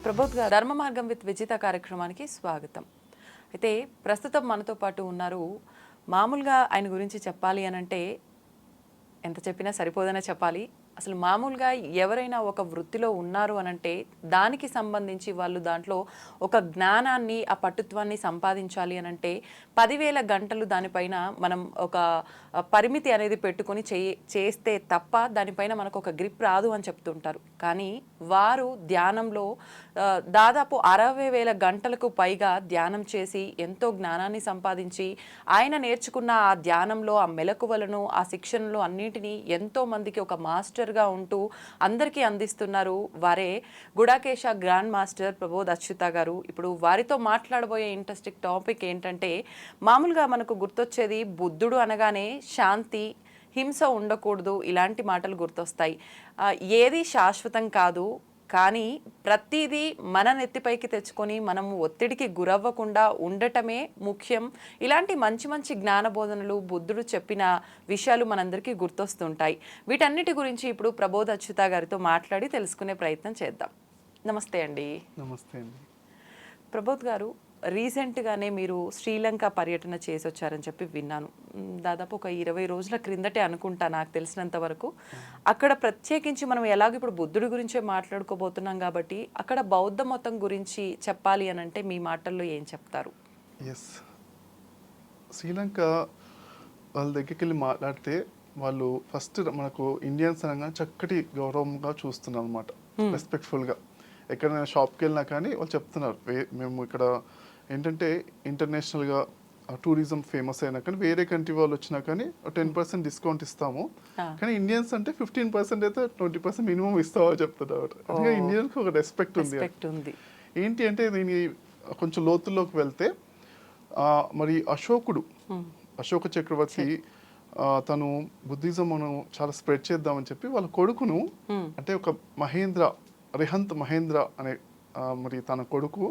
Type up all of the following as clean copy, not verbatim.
ప్రబోధ్ గారు ధర్మ మార్గం విత్ విజిత కార్యక్రమానికి స్వాగతం. అయితే ప్రస్తుతం మనతో పాటు ఉన్నారు. మామూలుగా ఆయన గురించి చెప్పాలి అనంటే ఎంత చెప్పినా సరిపోదనే చెప్పాలి. అసలు మామూలుగా ఎవరైనా ఒక వృత్తిలో ఉన్నారు అనంటే దానికి సంబంధించి వాళ్ళు దాంట్లో ఒక జ్ఞానాన్ని ఆ పట్టుత్వాన్ని సంపాదించాలి అనంటే 10,000 గంటలు దానిపైన మనం ఒక పరిమితి అనేది పెట్టుకొని చేస్తే తప్ప దానిపైన మనకు ఒక గ్రిప్ రాదు అని చెప్తుంటారు. కానీ వారు ధ్యానంలో దాదాపు 60,000 గంటలకు పైగా ధ్యానం చేసి ఎంతో జ్ఞానాన్ని సంపాదించి ఆయన నేర్చుకున్న ఆ ధ్యానంలో ఆ మెలకువలను ఆ శిక్షణలు అన్నింటినీ ఎంతో మందికి ఒక మాస్టర్గా ఉంటూ అందరికీ అందిస్తున్నారు. వారే గుడాకేశ గ్రాండ్ మాస్టర్ ప్రబోధ్ అచ్యుత గారు. ఇప్పుడు వారితో మాట్లాడబోయే ఇంట్రెస్టింగ్ టాపిక్ ఏంటంటే, మామూలుగా మనకు గుర్తొచ్చేది బుద్ధుడు అనగానే శాంతి, హింస ఉండకూడదు ఇలాంటి మాటలు గుర్తొస్తాయి. ఏది శాశ్వతం కాదు, కానీ ప్రతిదీ మన నెత్తిపైకి తెచ్చుకొని మనము ఒత్తిడికి గురవ్వకుండా ఉండటమే ముఖ్యం. ఇలాంటి మంచి మంచి జ్ఞానబోధనలు బుద్ధుడు చెప్పిన విషయాలు మనందరికీ గుర్తొస్తుంటాయి. వీటన్నిటి గురించి ఇప్పుడు ప్రబోధ్ అచ్యుత గారితో మాట్లాడి తెలుసుకునే ప్రయత్నం చేద్దాం. నమస్తే అండి. నమస్తే అండి. ప్రబోధ్ గారు, రీసెంట్గానే మీరు శ్రీలంక పర్యటన చేసి వచ్చారని చెప్పి విన్నాను. దాదాపు ఒక 20 రోజుల క్రిందటే అనుకుంటా నాకు తెలిసినంత వరకు. అక్కడ ప్రత్యేకించి మనం ఎలాగో ఇప్పుడు బుద్ధుడి గురించే మాట్లాడుకోబోతున్నాం కాబట్టి అక్కడ బౌద్ధ మతం గురించి చెప్పాలి అని అంటే మీ మాటల్లో ఏం చెప్తారు? ఎస్, శ్రీలంక వాళ్ళ దగ్గరికి వెళ్ళి మాట్లాడితే వాళ్ళు ఫస్ట్ మనకు ఇండియన్స్ అనగా చక్కటి గౌరవంగా చూస్తున్నారు అనమాట, రెస్పెక్ట్ఫుల్గా. ఎక్కడైనా షాప్కి వెళ్ళినా కానీ వాళ్ళు చెప్తున్నారు, మేము ఇక్కడ ఏంటంటే ఇంటర్నేషనల్గా టూరిజం ఫేమస్ అయినా కానీ వేరే కంట్రీ వాళ్ళు వచ్చినా కానీ 10% డిస్కౌంట్ ఇస్తాము, కానీ ఇండియన్స్ అంటే 15% అయితే 20% మినిమం ఇస్తామని చెప్తున్నారు. అందుకే ఇండియన్కి ఒక రెస్పెక్ట్ ఉంది. ఏంటి అంటే దీని కొంచెం లోతుల్లోకి వెళ్తే మరి అశోక చక్రవర్తి తను బుద్ధిజంను చాలా స్ప్రెడ్ చేద్దామని చెప్పి వాళ్ళ కొడుకును అంటే ఒక రిహంత్ మహేంద్ర అనే మరి తన కొడుకు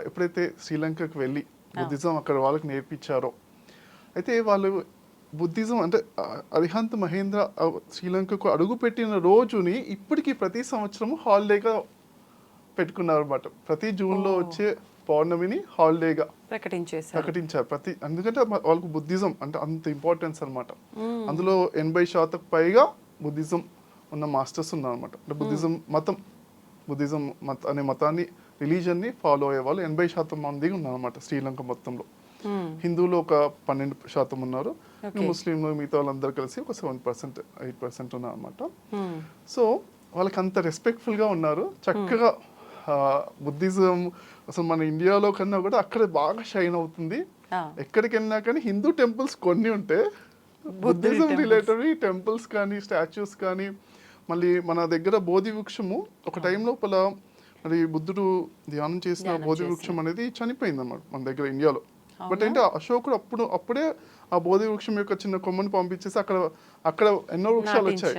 ఎప్పుడైతే శ్రీలంకకు వెళ్ళి బుద్ధిజం అక్కడ వాళ్ళకి నేర్పించారో, అయితే వాళ్ళు బుద్ధిజం అంటే అరిహంత్ మహేంద్ర శ్రీలంకకు అడుగు పెట్టిన రోజుని ఇప్పటికీ ప్రతి సంవత్సరము హాలిడేగా పెట్టుకున్నారు అన్నమాట. ప్రతి జూన్లో వచ్చే పౌర్ణమిని హాలిడేగా ప్రకటించారు. ఎందుకంటే వాళ్ళకు బుద్ధిజం అంటే అంత ఇంపార్టెన్స్ అనమాట. అందులో 80% పైగా బుద్ధిజం ఉన్న మాస్టర్స్ ఉన్నారు అనమాట. అంటే బుద్ధిజం అనే మతాన్ని, రిలీజన్ని ఫాలో అయ్యే వాళ్ళు 80% మంది ఉన్నారన్నమాట శ్రీలంక మొత్తంలో. హిందువులు ఒక 12% ఉన్నారు, ముస్లింలు మిగతా వాళ్ళందరూ కలిసి ఒక 7%, 8% ఉన్నారన్నమాట. సో వాళ్ళకి అంత రెస్పెక్ట్ఫుల్గా ఉన్నారు. చక్కగా బుద్ధిజం అసలు మన ఇండియాలో కన్నా కూడా అక్కడ బాగా షైన్ అవుతుంది. ఎక్కడికి వెళ్ళినా కానీ హిందూ టెంపుల్స్ కొన్ని ఉంటే బుద్ధిజం రిలేటెడ్ టెంపుల్స్ కానీ స్టాచ్యూస్ కానీ, మళ్ళీ మన దగ్గర బోధి వృక్షము ఒక టైం లోపల మరి బుద్ధుడు ధ్యానం చేసిన బోధి వృక్షం అనేది చనిపోయింది అన్నమాట మన దగ్గర ఇండియాలో. బట్ ఏంటి అశోకుడు అప్పుడే ఆ బోధి వృక్షం యొక్క చిన్న కొమ్మని పంపించేసి అక్కడ ఎన్నో వృక్షాలు వచ్చాయి.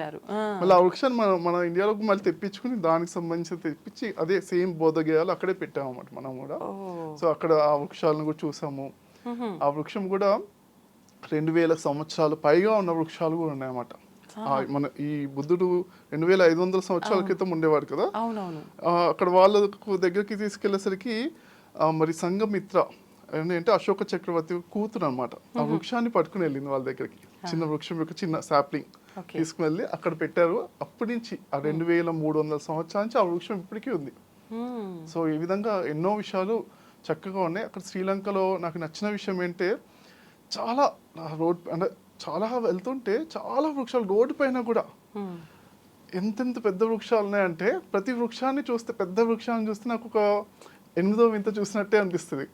మళ్ళీ ఆ వృక్షాన్ని మన ఇండియాలోకి మళ్ళీ తెప్పించుకుని దానికి సంబంధించి తెప్పించి అదే సేమ్ బోధగేయాలు అక్కడే పెట్టాము అన్నమాట మనం కూడా. సో అక్కడ ఆ వృక్షాలను కూడా చూసాము. ఆ వృక్షం కూడా 2,000 సంవత్సరాలు పైగా ఉన్న వృక్షాలు కూడా ఉన్నాయన్నమాట. మన ఈ బుద్ధుడు 2,500 సంవత్సరాల క్రితం ఉండేవాడు కదా. అక్కడ వాళ్ళ దగ్గరికి తీసుకెళ్లేసరికి మరి సంఘమిత్ర అంటే అశోక చక్రవర్తి కూతురు అనమాట, ఆ వృక్షాన్ని పట్టుకుని వెళ్ళింది వాళ్ళ దగ్గరికి. చిన్న వృక్షం యొక్క చిన్న సాప్లింగ్ తీసుకువెళ్ళి అక్కడ పెట్టారు. అప్పటి నుంచి ఆ 2,300 సంవత్సరాల నుంచి ఆ వృక్షం ఇప్పటికీ ఉంది. సో ఈ విధంగా ఎన్నో విషయాలు చక్కగా ఉన్నాయి. అక్కడ శ్రీలంకలో నాకు నచ్చిన విషయం ఏంటంటే చాలా చాలా వెళ్తుంటే చాలా వృక్షాలు రోడ్డు పైన కూడా ఎంతెంత పెద్ద వృక్షాలు ఉన్నాయంటే ప్రతి వృక్షాన్ని చూస్తే, పెద్ద వృక్షాన్ని చూస్తే నాకు ఒక 8వ వింత చూసినట్టే అనిపిస్తుంది.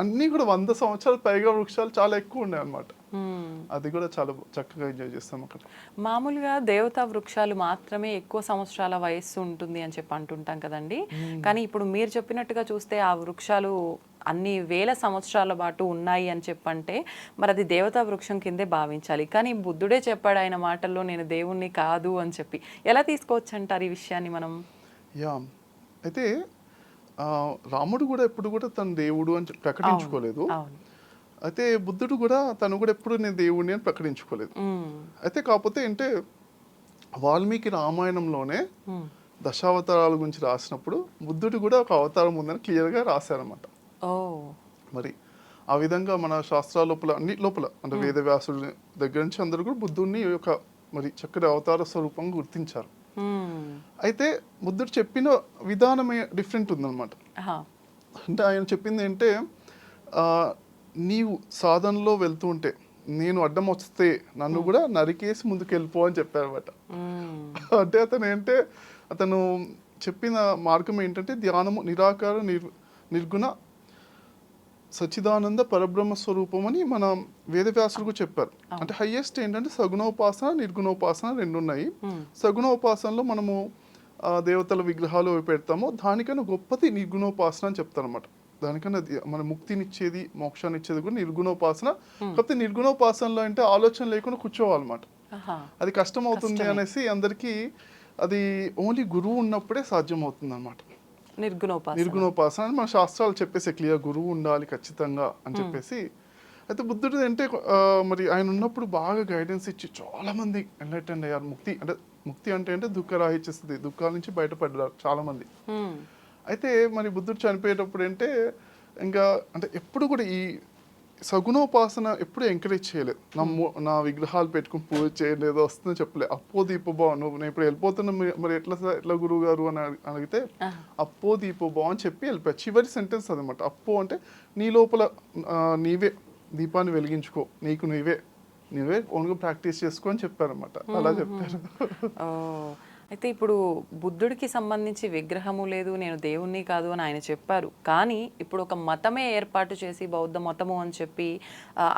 అన్నీ కూడా 100 సంవత్సరాల పైగా వృక్షాలు చాలా ఎక్కువ ఉన్నాయి అన్నమాట. అది కూడా చాలా చక్కగా ఎంజాయ్ చేస్తాం అక్కడ. మామూలుగా దేవతా వృక్షాలు మాత్రమే ఎక్కువ సంవత్సరాల వయస్సు ఉంటుంది అని చెప్పి అంటుంటాం కదండి. కానీ ఇప్పుడు మీరు చెప్పినట్టుగా చూస్తే ఆ వృక్షాలు అన్ని వేల సంవత్సరాల పాటు ఉన్నాయి అని చెప్పంటే మరి అది దేవతా వృక్షం కిందే భావించాలి. కానీ బుద్ధుడే చెప్పాడు ఆయన మాటల్లో, నేను దేవుణ్ణి కాదు అని చెప్పి. ఎలా తీసుకోవచ్చు అంటారు ఈ విషయాన్ని మనం? అయితే రాముడు కూడా ఎప్పుడు కూడా తన దేవుడు అని ప్రకటించుకోలేదు. అయితే బుద్ధుడు కూడా తను కూడా ఎప్పుడు నేను దేవుడిని అని ప్రకటించుకోలేదు. అయితే కాకపోతే అంటే వాల్మీకి రామాయణంలోనే దశావతారాల గురించి రాసినప్పుడు బుద్ధుడు కూడా ఒక అవతారం ఉందని క్లియర్గా రాశారనమాట. ఓ మరి ఆ విధంగా మన శాస్త్రాల లోపల అన్ని లోపల అంటే వేదవ్యాసుడి దగ్గర నుంచి అందరూ కూడా బుద్ధుడిని ఒక మరి చక్కటి అవతార స్వరూపంగా గుర్తించారు. అయితే బుద్ధుడు చెప్పిన విధానమే డిఫరెంట్ ఉందన్నమాట. అంటే ఆయన చెప్పింది ఏంటంటే నీవు సాధనలో వెళ్తూ ఉంటే నేను అడ్డం వస్తే నన్ను కూడా నరికేసి ముందుకు వెళ్ళిపో అని చెప్పారన్నమాట. అంటే అతను చెప్పిన మార్గం ఏంటంటే ధ్యానము నిరాకార నిర్గుణ సచ్చిదానంద పరబ్రహ్మ స్వరూపం అని మన వేదవ్యాసుడు కూడా చెప్పారు. అంటే హైయెస్ట్ ఏంటంటే సగుణోపాసన నిర్గుణోపాసన రెండు ఉన్నాయి. సగుణోపాసనలో మనము దేవతల విగ్రహాలు పెడతాము, దానికన్నా గొప్పది నిర్గుణోపాసన అని చెప్తారన్నమాట. దానికన్నా మన ముక్తినిచ్చేది మోక్షాన్ని ఇచ్చేది కూడా నిర్గుణోపాసన. కాకపోతే నిర్గుణోపాసనలో అంటే ఆలోచన లేకుండా కూర్చోవాలన్నమాట. అది కష్టం అవుతుంది అనేసి అందరికీ అది ఓన్లీ గురువు ఉన్నప్పుడే సాధ్యం అవుతుంది అనమాట. నిర్గుణోపాసన అని మన శాస్త్రాలు చెప్పేసి క్లియర్ గురువు ఉండాలి ఖచ్చితంగా అని చెప్పేసి. అయితే బుద్ధుడు అంటే మరి ఆయన ఉన్నప్పుడు బాగా గైడెన్స్ ఇచ్చి చాలా మంది ఎన్లైటెండ్ అయ్యారు. ముక్తి అంటే దుఃఖరాహిత్య స్థితి, దుఃఖాల నుంచి బయటపడ్డారు చాలా మంది. అయితే మరి బుద్ధుడు చనిపోయేటప్పుడు ఇంకా ఎప్పుడు కూడా ఈ సగుణోపాసన ఎప్పుడు ఎంకరేజ్ చేయలేదు. నా విగ్రహాలు పెట్టుకుని పూజ చేయలేదు వస్తుందో చెప్పలేదు. అప్పో దీపభావం నేను ఇప్పుడు వెళ్ళిపోతున్నా మరి ఎట్లా గురువు గారు అని అడిగితే అప్పో దీపభావం అని చెప్పి వెళ్ళిపోయారు. చివరి సెంటెన్స్ అదనమాట. అప్పో అంటే నీ లోపల నీవే దీపాన్ని వెలిగించుకో, నీకు నీవే ఓన్గా ప్రాక్టీస్ చేసుకో అని చెప్పారనమాట. అలా చెప్పారు. అయితే ఇప్పుడు బుద్ధుడికి సంబంధించి విగ్రహము లేదు, నేను దేవుణ్ణి కాదు అని ఆయన చెప్పారు. కానీ ఇప్పుడు ఒక మతమే ఏర్పాటు చేసి బౌద్ధ మతము అని చెప్పి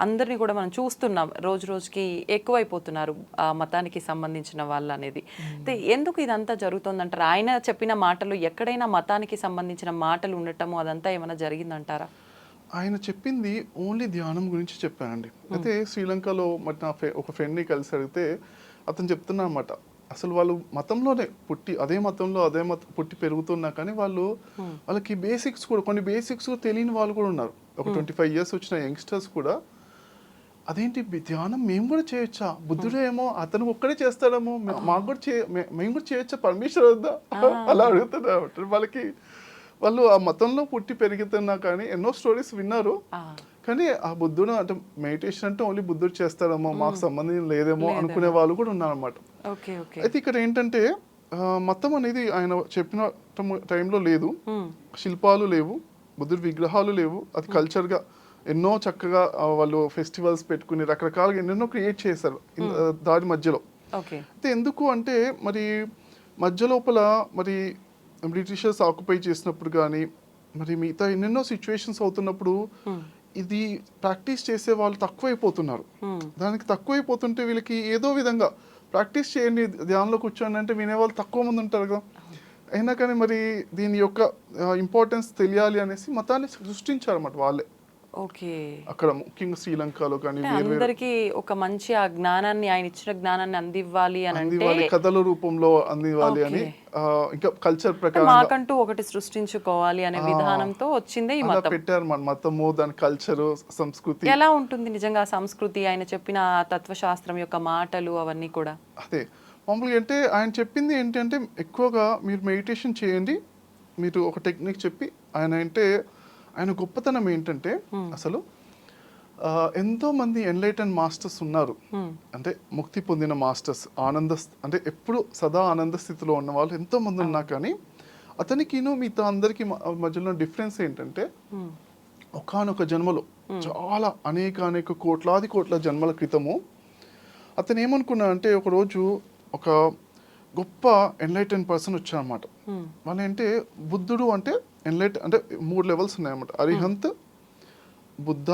అందరినీ కూడా మనం చూస్తున్నాం, రోజు రోజుకి ఎక్కువైపోతున్నారు ఆ మతానికి సంబంధించిన వాళ్ళు అనేది. అయితే ఎందుకు ఇదంతా జరుగుతుందంటారు? ఆయన చెప్పిన మాటలు ఎక్కడైనా మతానికి సంబంధించిన మాటలు ఉండటము అదంతా ఏమైనా జరిగిందంటారా? ఆయన చెప్పింది ఓన్లీ ధ్యానం గురించి చెప్పానండి. అయితే శ్రీలంకలో మరి నా ఒక ఫ్రెండ్ని కలిసి అడిగితే అతను చెప్తున్నా అన్నమాట, అసలు వాళ్ళు మతంలోనే పుట్టి అదే పుట్టి పెరుగుతున్నా కానీ వాళ్ళకి బేసిక్స్ కూడా కొన్ని బేసిక్స్ తెలియని వాళ్ళు కూడా ఉన్నారు. ఒక 25 years వచ్చిన యంగ్స్టర్స్ కూడా అదేంటి ధ్యానం మేము కూడా చేయొచ్చా, బుద్ధుడు ఏమో అతను ఒక్కడే చేస్తాడేమో మాకు కూడా మేము కూడా చేయొచ్చా, పర్మిషన్ వద్దా అలా అడుగుతున్నారు. వాళ్ళు ఆ మతంలో పుట్టి పెరుగుతున్నా కానీ ఎన్నో స్టోరీస్ విన్నారు. కానీ ఆ బుద్ధుడు అంటే మెడిటేషన్ అంటే ఓన్లీ బుద్ధుడు చేస్తాడేమో మాకు సంబంధం లేదేమో అనుకునే వాళ్ళు కూడా ఉన్నారన్నమాట. అయితే ఇక్కడ ఏంటంటే మతం అనేది ఆయన చెప్పిన టైంలో లేదు, శిల్పాలు లేవు, బుద్ధుడి విగ్రహాలు లేవు. అది కల్చర్గా ఎన్నో చక్కగా వాళ్ళు ఫెస్టివల్స్ పెట్టుకుని రకరకాలుగా ఎన్నెన్నో క్రియేట్ చేశారు దాని మధ్యలో. అయితే ఎందుకు అంటే మరి మధ్య లోపల మరి బ్రిటిషర్స్ ఆక్యుపై చేసినప్పుడు కానీ మరి మిగతా ఎన్నెన్నో సిచ్యువేషన్స్ అవుతున్నప్పుడు ఇది ప్రాక్టీస్ చేసే వాళ్ళు తక్కువైపోతున్నారు. దానికి తక్కువైపోతుంటే వీళ్ళకి ఏదో విధంగా ప్రాక్టీస్ చేయండి ధ్యానంలో కూర్చోండి అంటే వినేవాళ్ళు తక్కువ మంది ఉంటారు కదా. అయినా కానీ మరి దీని యొక్క ఇంపార్టెన్స్ తెలియాలి అనేసి మతాన్ని సృష్టించారన్నమాట వాళ్ళే. అక్కడ ముఖ్యంగా శ్రీలంకలో కానీ అందరికి ఒక మంచి ఆ జ్ఞానాన్ని ఆయన ఇచ్చిన జ్ఞానాన్ని అందివ్వాలి అని అంటే కథల రూపంలో అందివ్వాలి అని ఇంకా కల్చర్ ప్రకారం మాకంటూ ఒకటి సృష్టించుకోవాలి అనే విధానంతో వచ్చిందే ఈ మతం పెట్టారు. మన మతము దాని కల్చర్ సంస్కృతి ఎలా ఉంటుంది నిజంగా సంస్కృతి, ఆయన చెప్పిన తత్వశాస్త్రం యొక్క మాటలు అవన్నీ కూడా అదే మామూలుగా. అంటే ఆయన చెప్పింది ఏంటంటే ఎక్కువగా మీరు మెడిటేషన్ చేయండి, మీరు ఒక టెక్నిక్ చెప్పి ఆయన గొప్పతనం ఏంటంటే అసలు ఎంతో మంది ఎన్లైటెన్ మాస్టర్స్ ఉన్నారు. అంటే ముక్తి పొందిన మాస్టర్స్ అంటే ఎప్పుడు సదా ఆనంద స్థితిలో ఉన్న వాళ్ళు ఎంతో మంది ఉన్నా కానీ అతనికి మిగతా అందరికి మధ్యలో డిఫరెన్స్ ఏంటంటే ఒకానొక జన్మలో చాలా అనేక కోట్ల జన్మల క్రితము అతను ఏమనుకున్నా అంటే ఒకరోజు ఒక గొప్ప ఎన్లైటెన్ పర్సన్ వచ్చారన్నమాట. వాళ్ళంటే బుద్ధుడు అంటే అంటే 3 levels ఉన్నాయన్నమాట. అరిహంత్, బుద్ధ,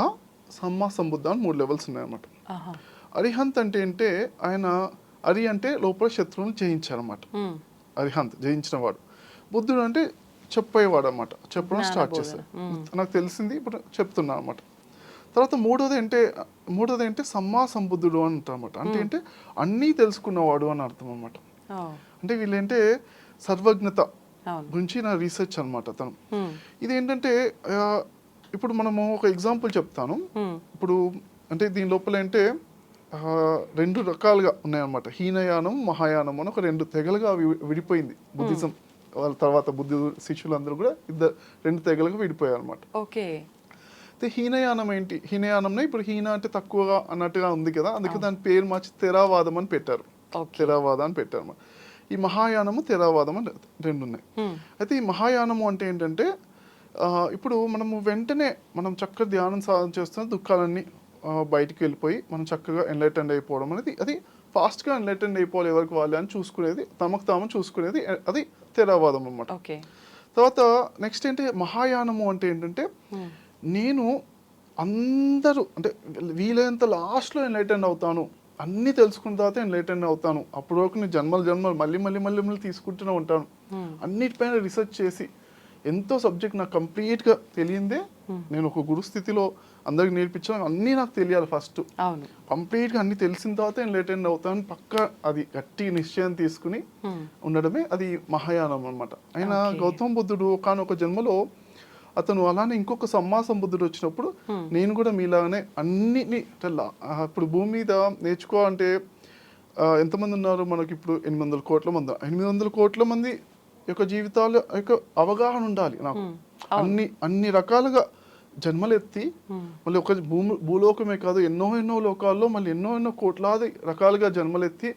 సమ్మా సంబుద్ధ అని 3 levels ఉన్నాయన్నమాట. అరిహంత్ అంటే ఆయన అంటే లోపల శత్రువుని జయించారన్నమాట. అరిహంత్ జయించిన వాడు. బుద్ధుడు అంటే చెప్పేవాడు అన్నమాట, చెప్పడం స్టార్ట్ చేశారు. నాకు తెలిసింది ఇప్పుడు చెప్తున్నా అన్నమాట. తర్వాత మూడోది అంటే సమ్మా సంబుద్ధుడు అని అంటారన్నమాట. అంటే అన్నీ తెలుసుకున్నవాడు అని అర్థం అన్నమాట. అంటే వీళ్ళంటే సర్వజ్ఞత గురించి నా రీసెర్చ్ అనమాట అతను. ఇదేంటంటే ఇప్పుడు మనము ఒక ఎగ్జాంపుల్ చెప్తాను. ఇప్పుడు అంటే దీని లోపల రెండు రకాలుగా ఉన్నాయన్నమాట. హీనయానం, మహాయానం అని ఒక రెండు తెగలుగా విడిపోయింది బుద్ధిజం. వాళ్ళ తర్వాత బుద్ధి శిష్యులందరూ కూడా రెండు తెగలుగా విడిపోయారు అనమాట. ఓకే. అయితే హీనయానం ఏంటి? హీనయానంలో ఇప్పుడు హీన అంటే తక్కువగా అన్నట్టుగా ఉంది కదా, అందుకే దాని పేరు మార్చి తెరావాదం అని పెట్టారు. తెరావాద అని పెట్టారు అన్నమాట. ఈ మహాయానము తెరావాదం అని రెండు ఉన్నాయి. అయితే ఈ మహాయానము అంటే ఏంటంటే ఇప్పుడు మనము వెంటనే మనం చక్కగా ధ్యానం సాధన చేస్తున్న దుఃఖాలన్నీ బయటికి వెళ్ళిపోయి మనం చక్కగా ఎన్లైటెండ్ అయిపోవడం అనేది, అది ఫాస్ట్గా ఎన్లైటెండ్ అయిపోవాలి ఎవరికి వాళ్ళు అని చూసుకునేది, తమకు తాము చూసుకునేది, అది తెరావాదం అన్నమాట. తర్వాత నెక్స్ట్ ఏంటి మహాయానము అంటే ఏంటంటే నేను అందరూ అంటే వీలైనంత లాస్ట్లో ఎన్లైటెండ్ అవుతాను, అన్నీ తెలుసుకున్న తర్వాత ఎన్లైటెండ్ అవుతాను, అప్పటి వరకు నేను జన్మలు మళ్ళీ తీసుకుంటూనే ఉంటాను, అన్నిటిపైన రీసెర్చ్ చేసి ఎంతో సబ్జెక్ట్ నాకు కంప్లీట్గా తెలియందే నేను ఒక గురు స్థితిలో అందరికి నేర్పించాను, అన్నీ నాకు తెలియాలి ఫస్ట్, కంప్లీట్గా అన్ని తెలిసిన తర్వాత ఎన్లైటెండ్ అవుతాను పక్క, అది గట్టి నిశ్చయం తీసుకుని ఉండడమే అది మహాయానం అనమాట. ఆయన గౌతమ బుద్ధుడు ఒకనొక జన్మలో అతను అలానే ఇంకొక సమ్మా సంబుద్ధుడు వచ్చినప్పుడు నేను కూడా మీలాగానే అన్నిటినీ ఇప్పుడు భూమి మీద నేర్చుకోవాలంటే ఎంతమంది ఉన్నారు మనకి? ఇప్పుడు 800 కోట్ల మంది. 800 కోట్ల మంది యొక్క జీవితాల యొక్క అవగాహన ఉండాలి నాకు. అన్ని రకాలుగా జన్మలెత్తి మళ్ళీ ఒక భూలోకమే కాదు ఎన్నో లోకాల్లో మళ్ళీ ఎన్నో కోట్లాది రకాలుగా జన్మలెత్తి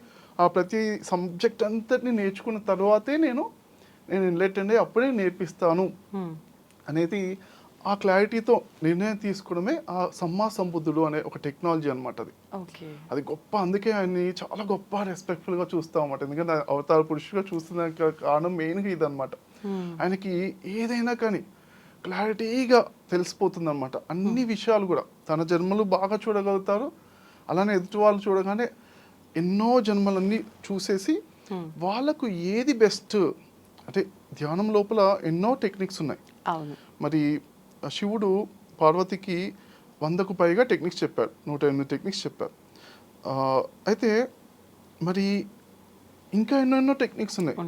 ఆ ప్రతి సబ్జెక్ట్ అంతటిని నేర్చుకున్న తర్వాతే నేను ఎన్లైటెండ్ అయ్యి అప్పుడే నేర్పిస్తాను అనేది ఆ క్లారిటీతో నిర్ణయం తీసుకోవడమే ఆ సమ్మా సంబుద్ధుడు అనే ఒక టెక్నాలజీ అనమాట. అది గొప్ప, అందుకే ఆయన్ని చాలా గొప్ప రెస్పెక్ట్ఫుల్గా చూస్తాం అన్నమాట. ఎందుకంటే అవతార పురుషుగా చూస్తున్న కారణం మెయిన్గా ఇదనమాట. ఆయనకి ఏదైనా కానీ క్లారిటీగా తెలిసిపోతుంది అనమాట. అన్ని విషయాలు కూడా తన జన్మలు బాగా చూడగలుగుతారు, అలానే ఎదుటి వాళ్ళు చూడగానే ఎన్నో జన్మలన్నీ చూసేసి వాళ్ళకు ఏది బెస్ట్ అంటే ధ్యానం లోపల ఎన్నో టెక్నిక్స్ ఉన్నాయి. మరి శివుడు పార్వతికి 100కు పైగా టెక్నిక్స్ చెప్పాడు, 108 టెక్నిక్స్ చెప్పారు. అయితే మరి ఇంకా ఎన్నెన్నో టెక్నిక్స్ ఉన్నాయి.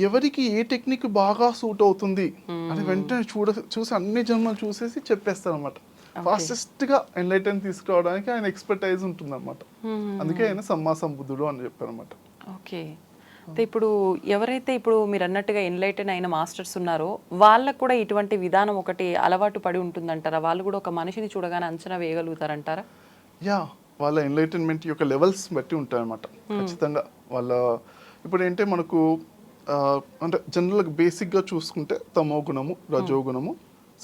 ఎవరికి ఏ టెక్నిక్ బాగా సూట్ అవుతుంది అని వెంటనే చూసి అన్ని జన్మలు చూసేసి చెప్పేస్తారు అనమాట. ఫాస్టెస్ట్గా ఎన్లైటెన్ తీసుకురావడానికి ఆయన ఎక్స్పర్టైజ్ ఉంటుంది అనమాట. అందుకే ఆయన సమ్మా సంబుద్ధుడు అని చెప్పారు అనమాట. ఓకే. ఇప్పుడు ఎవరైతే ఇప్పుడు మీరు అన్నట్టుగా ఎన్లైటెన్ అయిన మాస్టర్స్ ఉన్నారో వాళ్ళకు కూడా ఇటువంటి విధానం ఒకటి అలవాటు పడి ఉంటుందంటారా? వాళ్ళు కూడా ఒక మనిషిని చూడగానే అంచనా వేయగలుగుతారంటారా? వాళ్ళ ఎన్లైటన్మెంట్ యొక్క లెవెల్స్ బట్టి ఉంటాయన్నమాట ఖచ్చితంగా. వాళ్ళ ఇప్పుడు ఏంటంటే మనకు అంటే జనరల్గా బేసిక్గా చూసుకుంటే తమో గుణము, రజో గుణము,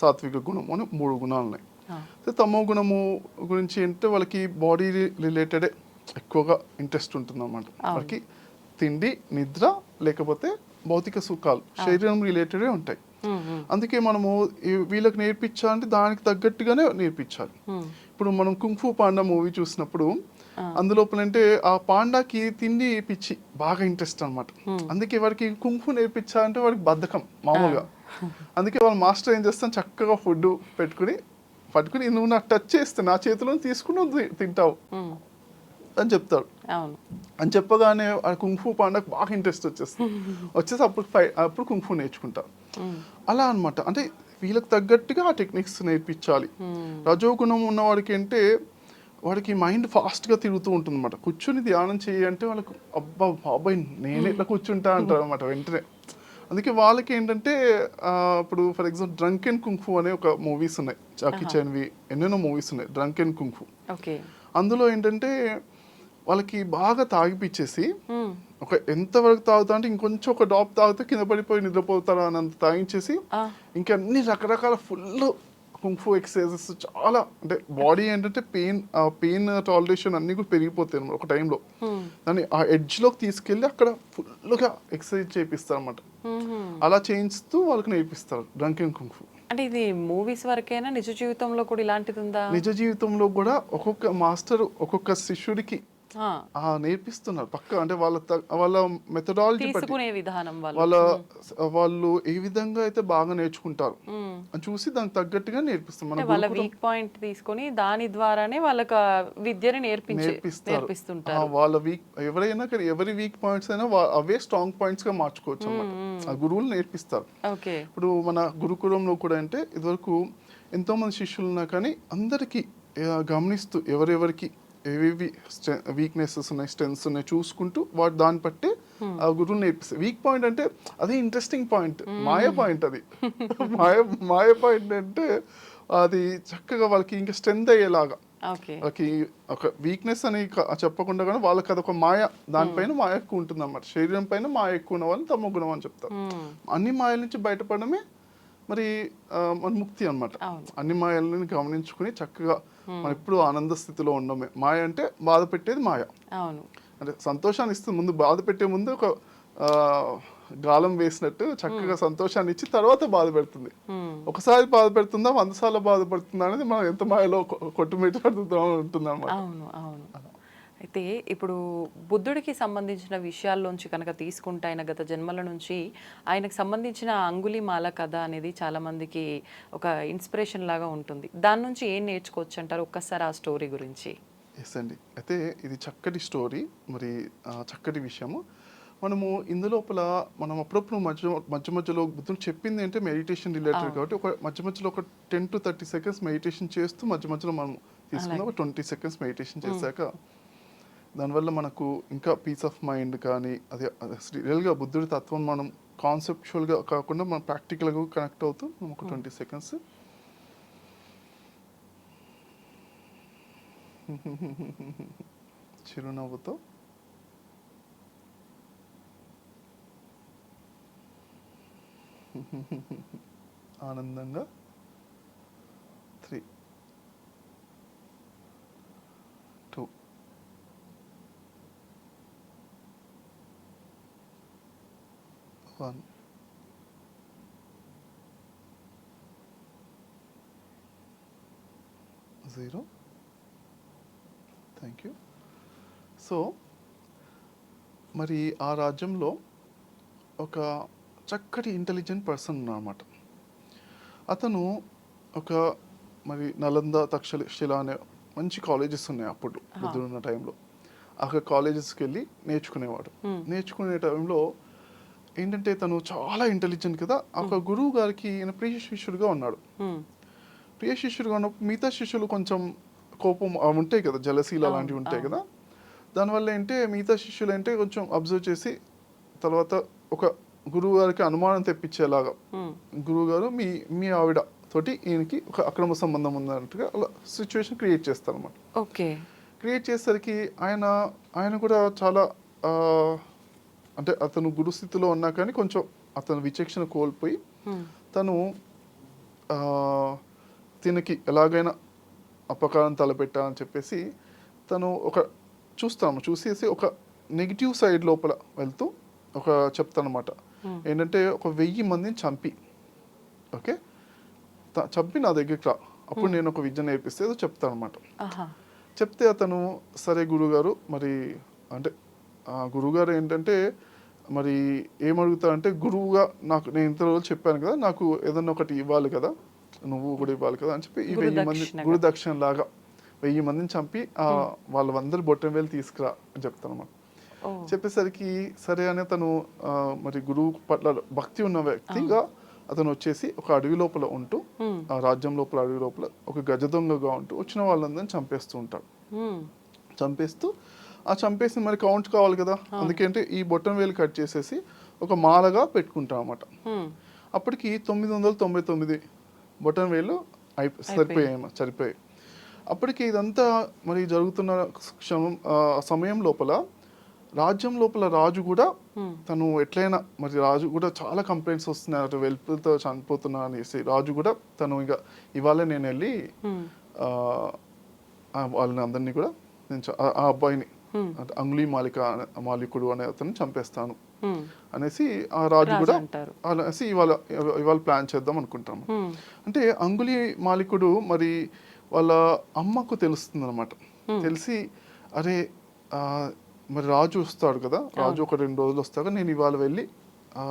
సాత్విక గుణము అని 3 గుణాలు ఉన్నాయి. తమో గుణము గురించి అంటే వాళ్ళకి బాడీ రిలేటెడే ఎక్కువగా ఇంట్రెస్ట్ ఉంటుంది అన్నమాట. వాళ్ళకి తిండి, నిద్ర, లేకపోతే భౌతిక సుఖాలు శరీరం రిలేటెడే ఉంటాయి. అందుకే మనము వీళ్ళకి నేర్పించాలంటే దానికి తగ్గట్టుగానే నేర్పించాలి. ఇప్పుడు మనం కుంగ్ఫూ పాండా మూవీ చూసినప్పుడు అందులోపల అంటే ఆ పాండాకి తిండి పిచ్చి బాగా ఇంట్రెస్ట్ అనమాట. అందుకే వాడికి కుంగ్ఫూ నేర్పించాలంటే వాడికి బద్ధకం మామూలుగా. అందుకే వాళ్ళ మాస్టర్ ఏం చేస్తాను, చక్కగా ఫుడ్ పట్టుకుని నువ్వు నాకు టచ్ చేస్తే నా చేతిలో తీసుకుని తింటావు అని చెప్తాడు. అని చెప్పగానే ఆ కుంగ్ఫూ పాండాకు బాగా ఇంట్రెస్ట్ వచ్చేసి అప్పుడు కుంగ్ఫూ నేర్చుకుంటారు. అలా అనమాట. అంటే వీళ్ళకి తగ్గట్టుగా ఆ టెక్నిక్స్ నేర్పించాలి. రజోగుణం ఉన్నవాడికి అంటే వాడికి మైండ్ ఫాస్ట్గా తిరుగుతూ ఉంటుంది అనమాట. కూర్చుని ధ్యానం చేయంటే వాళ్ళకు అబ్బా బాబాయ్ నేను ఎట్లా కూర్చుంటా అంటారు అనమాట వెంటనే. అందుకే వాళ్ళకి ఏంటంటే ఇప్పుడు for example drunk and kung fu అనే ఒక మూవీస్ ఉన్నాయి, జాకీ చాన్వి ఎన్నెన్నో మూవీస్ ఉన్నాయి డ్రంక్ అండ్ కుంగ్ఫూ. అందులో ఏంటంటే వాళ్ళకి బాగా తాగిపిచ్చేసి ఒక ఎంతవరకు తాగుతా అంటే ఇంకొంచెం ఒక డ్రాప్ తాగితే కింద పడిపోయి నిద్రపోతారా అనంత తాగించేసి ఇంకా అన్ని రకరకాల ఫుల్ కుంగ్ఫూ ఎక్సర్సైజెస్ చాలా అంటే బాడీ ఏంటంటే పెయిన్ టాలరేషన్ అన్ని కూడా పెరిగిపోతాయి అన్నమాట ఒక టైంలో. దాన్ని ఆ ఎడ్జ్లోకి తీసుకెళ్ళి అక్కడ ఫుల్గా ఎక్సర్సైజ్ చేపిస్తారు అనమాట. అలా చేయిస్తూ వాళ్ళకి నేర్పిస్తారు డ్రంక్ అండ్ కుంగ్ఫూ. అంటే ఇది మూవీస్ వరకేనా, నిజ జీవితంలో కూడా ఇలాంటిది ఉందా? నిజ జీవితంలో కూడా ఒక్కొక్క మాస్టర్ ఒక్కొక్క శిష్యుడికి నేర్పిస్తున్నారు పక్క. అంటే వాళ్ళ మెథడాలజీ విధానం వాళ్ళు ఏ విధంగా అయితే బాగా నేర్చుకుంటారు అని చూసి దానికి తగ్గట్టుగా నేర్పిస్తారు. వాళ్ళ వీక్ పాయింట్ తీసుకొని దాని ద్వారానే వాళ్ళకి విద్యని నేర్పిస్తుంటారు. వాళ్ళ ఎవరైనా ఎవరి వీక్ పాయింట్స్ అయినా అవే స్ట్రాంగ్ పాయింట్స్ గా మార్చుకోవచ్చు అన్నమాట. ఆ గురువులు నేర్పిస్తారు. ఇప్పుడు మన గురుకులంలో కూడా అంటే ఇదివరకు ఎంతో మంది శిష్యులు ఉన్నా కానీ అందరికీ గమనిస్తూ ఎవరెవరికి ఏవేవి వీక్నెసెస్ ఉన్నాయి, స్ట్రెంగ్స్ ఉన్నాయి చూసుకుంటూ వాటి దాన్ని బట్టి ఆ గురువు నేర్పిస్తారు. వీక్ పాయింట్ అంటే అది ఇంట్రెస్టింగ్ పాయింట్, మాయ పాయింట్ అది. మాయ పాయింట్ అంటే అది చక్కగా వాళ్ళకి ఇంకా స్ట్రెంత్ అయ్యేలాగా, వాళ్ళకి ఒక వీక్నెస్ అని చెప్పకుండా కానీ వాళ్ళకి అదొక మాయ, దానిపైన మాయ ఎక్కువ ఉంటుంది అన్నమాట. శరీరం పైన మాయ ఎక్కువ ఉన్న వాళ్ళని తమ గుణం అని చెప్తారు. అన్ని మాయల నుంచి బయటపడమే మరి మన ముక్తి అన్నమాట. అన్ని మాయలను గమనించుకుని చక్కగా మనం ఎప్పుడు ఆనంద స్థితిలో ఉండమే. మాయ అంటే బాధ పెట్టేది మాయ, అంటే సంతోషాన్ని ఇస్తుంది. ముందు బాధ పెట్టే ముందు ఒక గాలం వేసినట్టు చక్కగా సంతోషాన్ని ఇచ్చి తర్వాత బాధ పెడుతుంది. ఒకసారి బాధ పెడుతుందా 100 సార్లు బాధపడుతుందా అనేది మనం ఎంత మాయలో కొట్టుమిట్టాడుతూ ఉంటుంది అన్నమాట. అయితే ఇప్పుడు బుద్ధుడికి సంబంధించిన విషయాల్లోంచి కనుక తీసుకుంటే ఆయన గత జన్మల నుంచి ఆయనకు సంబంధించిన అంగుళిమాల కథ అనేది చాలా మందికి ఒక ఇన్స్పిరేషన్ లాగా ఉంటుంది. దాని నుంచి ఏం నేర్చుకోవచ్చు అంటారు? ఒక్కసారి ఆ స్టోరీ గురించి. ఎస్ అండి, అయితే ఇది చక్కటి స్టోరీ, మరి చక్కటి విషయము. మనము ఇందులోపల మనం అప్పుడప్పుడు మధ్యలో బుద్ధుడు చెప్పింది అంటే మెడిటేషన్ రిలేటెడ్ కాబట్టి ఒక మధ్యలో ఒక 10 to 30 seconds మెడిటేషన్ చేస్తూ మధ్యలో మనం తీసుకున్న ఒక 20 seconds మెడిటేషన్ చేశాక దానివల్ల మనకు ఇంకా పీస్ ఆఫ్ మైండ్ కానీ అదే రియల్గా బుద్ధుడి తత్వం మనం కాన్సెప్చువల్గా కాకుండా మనం ప్రాక్టికల్గా కనెక్ట్ అవుతూ మనం ఒక 20 seconds చిరునవ్వుతో ఆనందంగా 3, 2, 1, 0. Thank you. సో మరి ఆ రాజ్యంలో ఒక చక్కటి ఇంటెలిజెంట్ పర్సన్ ఉన్నారన్నమాట. అతను ఒక మరి నలంద తక్షశిల అనే మంచి కాలేజెస్ ఉన్నాయి అప్పుడు బుద్ధుడు ఉన్న టైంలో. అక్కడ కాలేజెస్కి వెళ్ళి నేర్చుకునేవాడు. నేర్చుకునే టైంలో ఏంటంటే తను చాలా ఇంటెలిజెంట్ కదా, ఒక గురువు గారికి ఈయన ప్రియ శిష్యుడిగా ఉన్నాడు. ప్రియ శిష్యుడిగా ఉన్నప్పుడు మిగతా శిష్యులు కొంచెం కోపం ఉంటాయి కదా, జలసీలు అలాంటివి ఉంటాయి కదా. దానివల్ల ఏంటంటే మిగతా శిష్యులు అంటే కొంచెం అబ్జర్వ్ చేసి తర్వాత ఒక గురువు గారికి అనుమానం తెప్పించేలాగా గురువు గారు మీ ఆవిడ తోటి ఈయనకి ఒక అక్రమ సంబంధం ఉందన్నట్టుగా అలా సిచ్యువేషన్ క్రియేట్ చేస్తారు అన్నమాట. క్రియేట్ చేసేసరికి ఆయన కూడా చాలా అంటే అతను గురుస్థితిలో ఉన్నా కానీ కొంచెం అతను విచక్షణ కోల్పోయి తను తినకి ఎలాగైనా అపకారం తలపెట్టాలని చెప్పేసి తను ఒక చూసేసి ఒక నెగిటివ్ సైడ్ లోపల వెళ్తూ ఒక చెప్తానమాట. ఏంటంటే ఒక 1000 మందిని చంపి చంపి నా దగ్గరికి రా, అప్పుడు నేను ఒక విద్య నేర్పిస్తే ఏదో చెప్తాను అనమాట. చెప్తే అతను సరే గురుగారు, మరి అంటే గురుగారు ఏంటంటే మరి ఏమడుగుతారంటే గురువుగా నేను ఇంత రోజులు చెప్పాను కదా, నాకు ఏదన్నా ఒకటి ఇవ్వాలి కదా, నువ్వు కూడా ఇవ్వాలి కదా అని చెప్పి ఈ 1000 మంది గురుదక్షిణ లాగా 1000 మందిని చంపి వాళ్ళందరూ బొట్టం వేలు తీసుకురా అని చెప్తాను అన్నమాట. చెప్పేసరికి సరే అని తను మరి గురువు పట్ల భక్తి ఉన్న వ్యక్తిగా అతను వచ్చేసి ఒక అడవి లోపల ఉంటూ ఆ రాజ్యం లోపల అడవి లోపల ఒక గజ దొంగగా ఉంటూ వచ్చిన వాళ్ళందరినీ చంపేస్తూ ఉంటాడు. చంపేస్తూ చంపేసి మరి కౌంట్ కావాలి కదా, అందుకంటే ఈ బొట్టం వేలు కట్ చేసేసి ఒక మాలగా పెట్టుకుంటాం అన్నమాట. అప్పటికి 999 బొట్టం వేలు సరిపోయాయి. అప్పటికి ఇదంతా మరి జరుగుతున్న సమయం లోపల రాజ్యం లోపల రాజు కూడా తను ఎట్లయినా మరి రాజు కూడా చాలా కంప్లైంట్స్ వస్తున్నాయి, వెల్పులతో చనిపోతున్నా అనేసి రాజు కూడా తను ఇక ఇవాళ నేను వెళ్ళి వాళ్ళని అందరినీ కూడా నేను ఆ అబ్బాయిని అంటే అంగుళి మాలికుడు అనే అతను చంపేస్తాను అనేసి ఆ రాజు కూడా అనేసి ఇవాళ ప్లాన్ చేద్దాం అనుకుంటాము. అంటే అంగుళి మాలికుడు మరి వాళ్ళ అమ్మకు తెలుస్తుంది అనమాట. తెలిసి అరే మరి రాజు వస్తాడు కదా, రాజు ఒక 2 రోజులు వస్తాక నేను ఇవాళ వెళ్ళి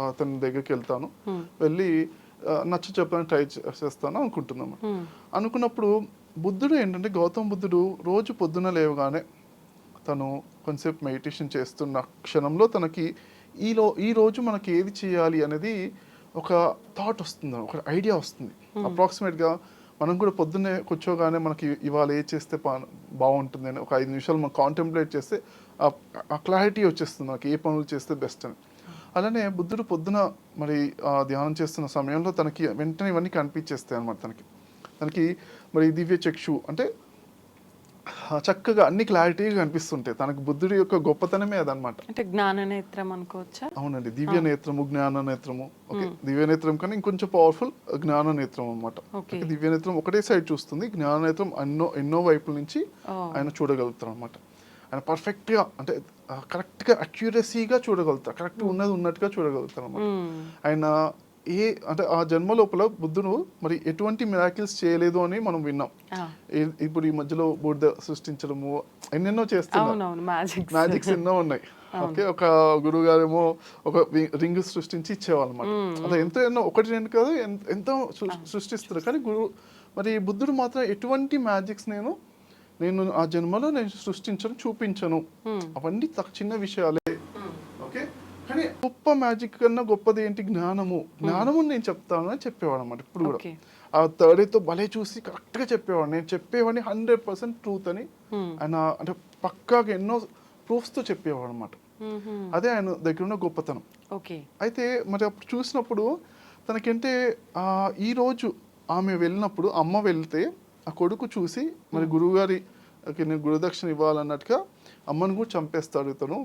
అతని దగ్గరికి వెళ్తాను, వెళ్ళి నచ్చ చెప్పడానికి ట్రై చేస్తాను అనుకుంటున్నాము. అనుకున్నప్పుడు బుద్ధుడు ఏంటంటే గౌతమ బుద్ధుడు రోజు పొద్దున లేవగానే తను కొంచెంసేపు మెడిటేషన్ చేస్తున్న క్షణంలో తనకి ఈ రోజు మనకి ఏది చేయాలి అనేది ఒక థాట్ వస్తుంది, ఒక ఐడియా వస్తుంది. అప్రాక్సిమేట్గా మనం కూడా పొద్దున్నే కూర్చోగానే మనకి ఇవాళ ఏ చేస్తే బాగుంటుంది అని ఒక 5 నిమిషాలు మనం కాంటెంప్లేట్ చేస్తే ఆ క్లారిటీ వచ్చేస్తుంది మనకి ఏ పనులు చేస్తే బెస్ట్ అని. అలానే బుద్ధుడు పొద్దున మరి ధ్యానం చేస్తున్న సమయంలో తనకి వెంటనే ఇవన్నీ కనిపించేస్తాయి అనమాట. తనకి మరి దివ్య చక్షు అంటే చక్కగా అన్ని క్లారిటీగా కనిపిస్తుంటాయి. తనకు బుద్ధుడి యొక్క గొప్పతనమే అదనమాట. అంటే జ్ఞాన నేత్రం అనుకోవచ్చా? అవునండి, దివ్య నేత్రము, జ్ఞాన నేత్రము. ఓకే, దివ్య నేత్రం కానీ ఇంకొంచెం పవర్ఫుల్ జ్ఞాన నేత్రం అనమాట. దివ్య నేత్రం ఒకటే సైడ్ చూస్తుంది, జ్ఞాన నేత్రం ఎన్నో వైపుల నుంచి ఆయన చూడగలుగుతారు అనమాట. ఆయన పర్ఫెక్ట్గా అంటే కరెక్ట్గా అక్యురసీగా చూడగలుగుతారు, కరెక్ట్ ఉన్నది ఉన్నట్టుగా చూడగలుగుతారు అనమాట. ఆయన అంటే ఆ జన్మ లోపల బుద్ధుడు మరి ఎటువంటి మిరాకిల్స్ చేయలేదు అని మనం విన్నాం. ఇప్పుడు ఈ మధ్యలో బుద్ధ సృష్టించడము ఎన్నెన్నో చేస్తున్నారు, మ్యాజిక్స్ ఎన్నో ఉన్నాయి. ఓకే, ఒక గురువు గారేమో ఒక రింగ్ సృష్టించి ఇచ్చేవాళ్ళు అనమాట. అలా ఎన్నో ఒకటి రెండు కాదు ఎంతో సృష్టిస్తారు. కానీ మరి బుద్ధుడు మాత్రం ఎటువంటి మ్యాజిక్స్ నేను ఆ జన్మలో నేను సృష్టించను, చూపించను. అవన్నీ చిన్న విషయాలే. ఓకే, కానీ గొప్ప మ్యాజిక్ కన్నా గొప్పది ఏంటి? జ్ఞానము నేను చెప్తాను అని చెప్పేవాడు అనమాట. ఇప్పుడు కూడా ఆ థర్డ్ ఐతో భలే చూసి కరెక్ట్ గా చెప్పేవాడు. నేను చెప్పేవాడిని 100% ట్రూత్ అని ఆయన అంటే పక్కాగా ఎన్నో ప్రూఫ్స్ తో చెప్పేవాడు అనమాట. అదే ఆయన దగ్గర ఉన్న గొప్పతనం. అయితే మరి అప్పుడు చూసినప్పుడు తనకంటే ఈ రోజు ఆమె వెళ్ళినప్పుడు, అమ్మ వెళ్తే ఆ కొడుకు చూసి మరి గురువు గారి నేను గురుదక్షిణ ఇవ్వాలన్నట్టుగా అమ్మను కూడా చంపేస్తాడు తను.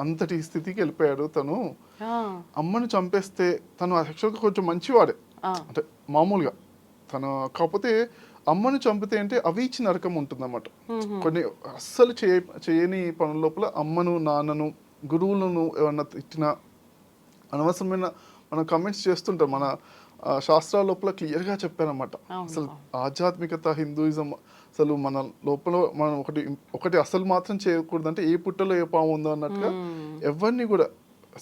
అంతటి స్థితికి వెళ్ళిపోయాడు తను. అమ్మను చంపేస్తే తను యాక్చువల్గా కొంచెం మంచివాడే అంటే మామూలుగా తను. కాకపోతే అమ్మను చంపితే అంటే అవీచి నరకం ఉంటుంది అన్నమాట. కొన్ని అస్సలు చేయని పనుల లోపల అమ్మను, నాన్నను, గురువులను ఏమన్నా ఇచ్చిన అనవసరమైన మనం కమెంట్స్ చేస్తుంటాం. మన శాస్త్రాల లోపల క్లియర్గా చెప్పారన్నమాట. అసలు ఆధ్యాత్మికత, హిందూయిజం అసలు మన లోపల మనం ఒకటి అసలు మాత్రం చేయకూడదు. అంటే ఏ పుట్టలో ఏ పాము ఉందో అన్నట్టుగా ఎవరిని కూడా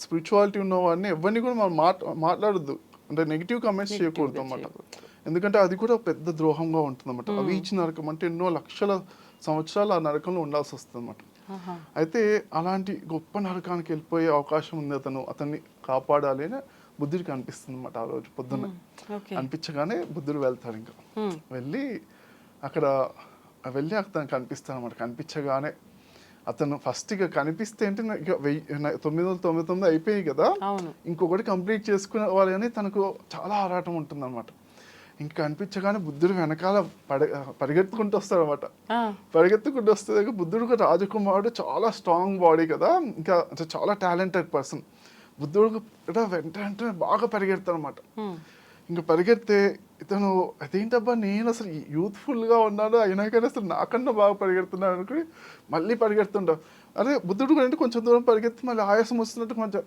స్పిరిచువాలిటీ ఉన్న వాడిని ఎవరిని కూడా మనం మాట్లాడద్దు, అంటే నెగిటివ్ కమెంట్స్ చేయకూడదు అన్నమాట. ఎందుకంటే అది కూడా పెద్ద ద్రోహంగా ఉంటుంది అన్నమాట. అవి ఇచ్చిన నరకం అంటే ఎన్నో లక్షల సంవత్సరాలు ఆ నరకంలో ఉండాల్సి వస్తుంది అన్నమాట. అయితే అలాంటి గొప్ప నరకానికి వెళ్ళిపోయే అవకాశం ఉంది. అతన్ని కాపాడాలి అని బుద్ధుడికి అనిపిస్తుంది అన్నమాట. ఆ రోజు పొద్దున్న అనిపించగానే బుద్ధుడు వెళ్తాడు. ఇంకా వెళ్ళి అతను కనిపిస్తాను అనమాట. కనిపించగానే అతను ఫస్ట్ ఇక కనిపిస్తే అంటే ఇక 999 అయిపోయాయి కదా, ఇంకొకటి కంప్లీట్ చేసుకునేవాలి అని తనకు చాలా ఆరాటం ఉంటుంది అనమాట. ఇంక కనిపించగానే బుద్ధుడు వెనకాల పరిగెత్తుకుంటూ వస్తాడు అనమాట. పరిగెత్తుకుంటూ వస్తే బుద్ధుడు ఒక రాజకుమారుడు, చాలా స్ట్రాంగ్ బాడీ కదా, ఇంకా చాలా టాలెంటెడ్ పర్సన్. బుద్ధుడు వెంటనే బాగా పరిగెడతాడు అనమాట. ఇంకా పరిగెడితే ఇతను అదేంటబ్బా నేను అసలు యూత్ఫుల్గా ఉన్నాను అయినా కానీ అసలు నాకన్నా బాగా పరిగెడుతున్నాను అనుకుని మళ్ళీ పరిగెడుతుంటా. అదే బుద్ధుడు కూడా అంటే కొంచెం దూరం పరిగెత్తి మళ్ళీ ఆయాసం వస్తున్నట్టు కొంచెం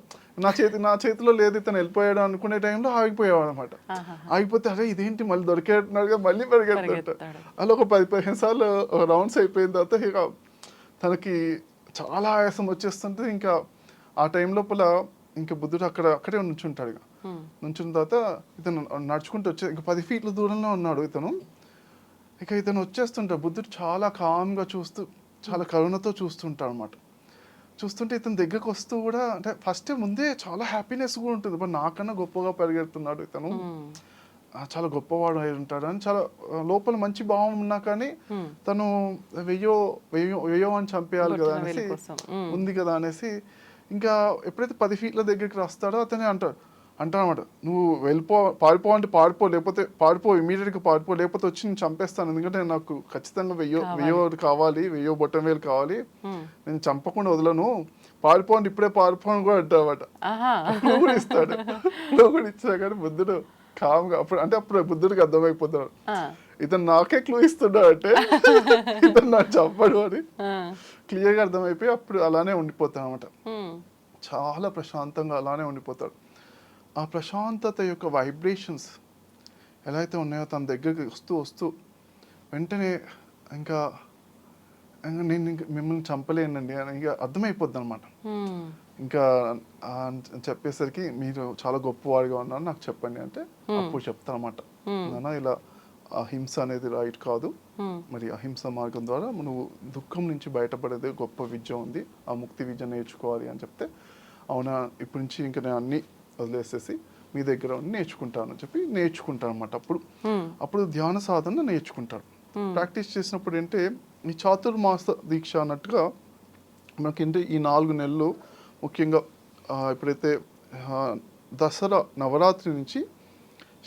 నా చేతిలో లేదు ఇతను వెళ్ళిపోయాడు అనుకునే టైంలో ఆగిపోయేవాడు అనమాట. ఆగిపోతే అరే ఇదేంటి మళ్ళీ దొరికేట్టున్నాడుగా మళ్ళీ పరిగెడుతుంటాడు. అలా ఒక 10-15 సార్లు రౌండ్స్ అయిపోయిన తర్వాత ఇక తనకి చాలా ఆయాసం వచ్చేస్తుంటే ఇంకా ఆ టైం లోపల ఇంకా బుద్ధుడు అక్కడే నుంచుంటాడు. ఇక నుంచున్న తర్వాత ఇతను నడుచుకుంటూ ఇంకా 10 ఫీట్ల దూరంలో ఉన్నాడు ఇతను. ఇతను వచ్చేస్తుంటాడు. బుద్ధుడు చాలా కామ్గా చూస్తూ చాలా కరుణతో చూస్తుంటాడు అనమాట. చూస్తుంటే ఇతను దగ్గరకు వస్తూ కూడా అంటే ఫస్ట్ ముందే చాలా హ్యాపీనెస్ కూడా ఉంటుంది. బట్ నాకన్నా గొప్పగా పరిగెడుతున్నాడు ఇతను, చాలా గొప్పవాడు అయి ఉంటాడు అని చాలా లోపల మంచి భావం ఉన్నా కానీ తను వెయ్యో అని చంపేయాలి కదా అనేసి ఉంది కదా అనేసి ఇంకా ఎప్పుడైతే 10 ఫీట్ల దగ్గరికి వస్తాడో అతనే అంటాడనమాట, నువ్వు పారిపో అంటే పారిపో ఇమీడియట్గా పారిపో, లేకపోతే వచ్చి నేను చంపేస్తాను. ఎందుకంటే నాకు ఖచ్చితంగా వెయ్యో కావాలి, 1000 బొట్టం వేలు కావాలి, నేను చంపకుండా వదలను, పారిపో అంటే ఇప్పుడే పారిపో అని కూడా అంటాడనమాట. నువ్వు కూడా ఇస్తాడు. నువ్వు కూడా ఇచ్చా కానీ బుద్ధుడు కామ్గా అప్పుడు బుద్ధుడికి అర్థమైపోతాడు ఇతను నాకే క్లూ ఇస్తున్నాడు అంటే ఇతను నాకు చంపడు అని క్లియర్గా అర్థమైపోయి అప్పుడు అలానే ఉండిపోతాడు అనమాట. చాలా ప్రశాంతంగా అలానే ఉండిపోతాడు. ఆ ప్రశాంతత యొక్క వైబ్రేషన్స్ ఎలా అయితే ఉన్నాయో తన దగ్గరికి వస్తూ వెంటనే ఇంకా నేను మిమ్మల్ని చంపలేనండి అని ఇంకా అర్థమైపోద్ది అనమాట. ఇంకా చెప్పేసరికి మీరు చాలా గొప్పవాడిగా ఉన్నారు, నాకు చెప్పండి అంటే అప్పుడు చెప్తాను అనమాట, నాన్న ఇలా అహింస అనేది రైట్ కాదు, మరి అహింస మార్గం ద్వారా నువ్వు దుఃఖం నుంచి బయటపడేది గొప్ప విద్య ఉంది, ఆ ముక్తి విద్య నేర్చుకోవాలి అని చెప్తే, అవునా ఇప్పటి నుంచి ఇంకా నేను అన్నీ వదిలేసేసి మీ దగ్గర ఉండి నేర్చుకుంటాను అని చెప్పి నేర్చుకుంటాను అనమాట. Hmm. అప్పుడు ధ్యాన సాధన నేర్చుకుంటాడు. ప్రాక్టీస్ చేసినప్పుడు ఏంటే ఈ చాతుర్మాస దీక్ష అన్నట్టుగా మనకేంటి ఈ 4 నెలలు ముఖ్యంగా ఎప్పుడైతే ఆ, దసరా నవరాత్రి నుంచి